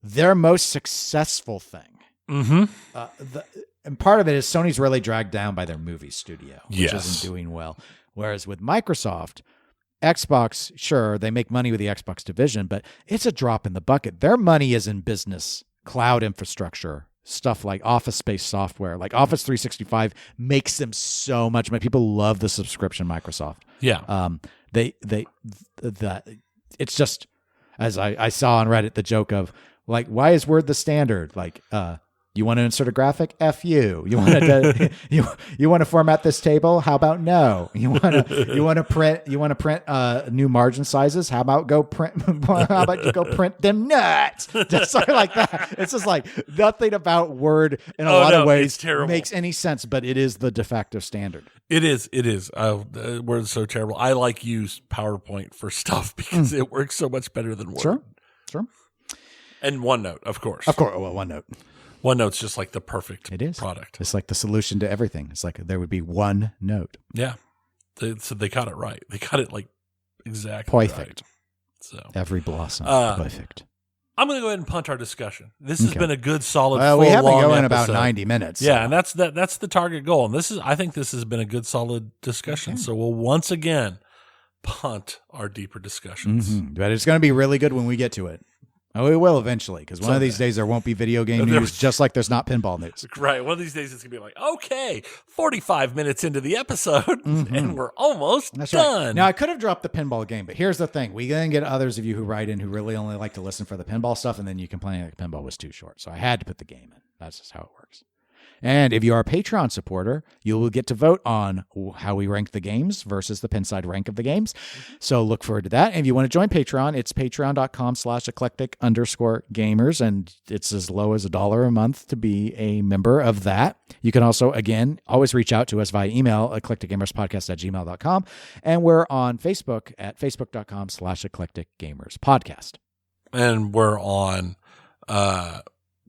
their most successful thing. And part of it is Sony's really dragged down by their movie studio, which isn't doing well. Whereas with Microsoft, Xbox, sure, they make money with the Xbox division, but it's a drop in the bucket. Their money is in business, cloud infrastructure, stuff like Office space software, like Office 365 makes them so much money. People love the subscription Microsoft. Yeah. It's just, as I saw on Reddit, the joke of like, why is Word the standard? Like, you want to insert a graphic? F you. You want to you want to format this table? How about no? You want to print new margin sizes? How about you go print them nuts? Just sort of like that. It's just like nothing about Word in a lot of ways makes any sense, but it is the de facto standard. It is. Word's so terrible. I use PowerPoint for stuff because it works so much better than Word. Sure. And OneNote, of course. Well, OneNote. OneNote's just like the perfect product. It's like the solution to everything. It's like there would be one note. Yeah. So they got it right. They got it like exactly perfect. Right. So every blossom perfect. I'm going to go ahead and punt our discussion. This has been a good, solid, we have been going episode. about 90 minutes. Yeah, and that's the target goal. And I think this has been a good, solid discussion. Okay. So we'll once again punt our deeper discussions. But it's going to be really good when we get to it. Oh, it will eventually, because one of these days there won't be video game news, just like there's not pinball news. Right. One of these days it's going to be like, okay, 45 minutes into the episode, and we're almost done. Right. Now, I could have dropped the pinball game, but here's the thing. We then get others of you who write in who really only like to listen for the pinball stuff, and then you complain that the pinball was too short. So I had to put the game in. That's just how it works. And if you are a Patreon supporter, you will get to vote on how we rank the games versus the Pinside rank of the games. So look forward to that. And if you want to join Patreon, it's patreon.com/eclectic_gamers. And it's as low as $1 a month to be a member of that. You can also, again, always reach out to us via email, eclecticgamerspodcast@gmail.com. And we're on Facebook at facebook.com/eclecticgamerspodcast. And we're on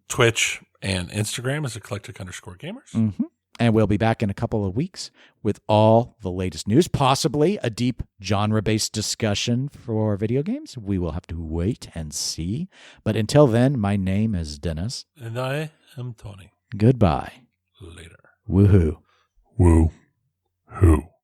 Twitch and Instagram is eclectic_gamers. And we'll be back in a couple of weeks with all the latest news, possibly a deep genre-based discussion for video games. We will have to wait and see. But until then, my name is Dennis. And I am Tony. Goodbye. Later. Woohoo. Woo-hoo.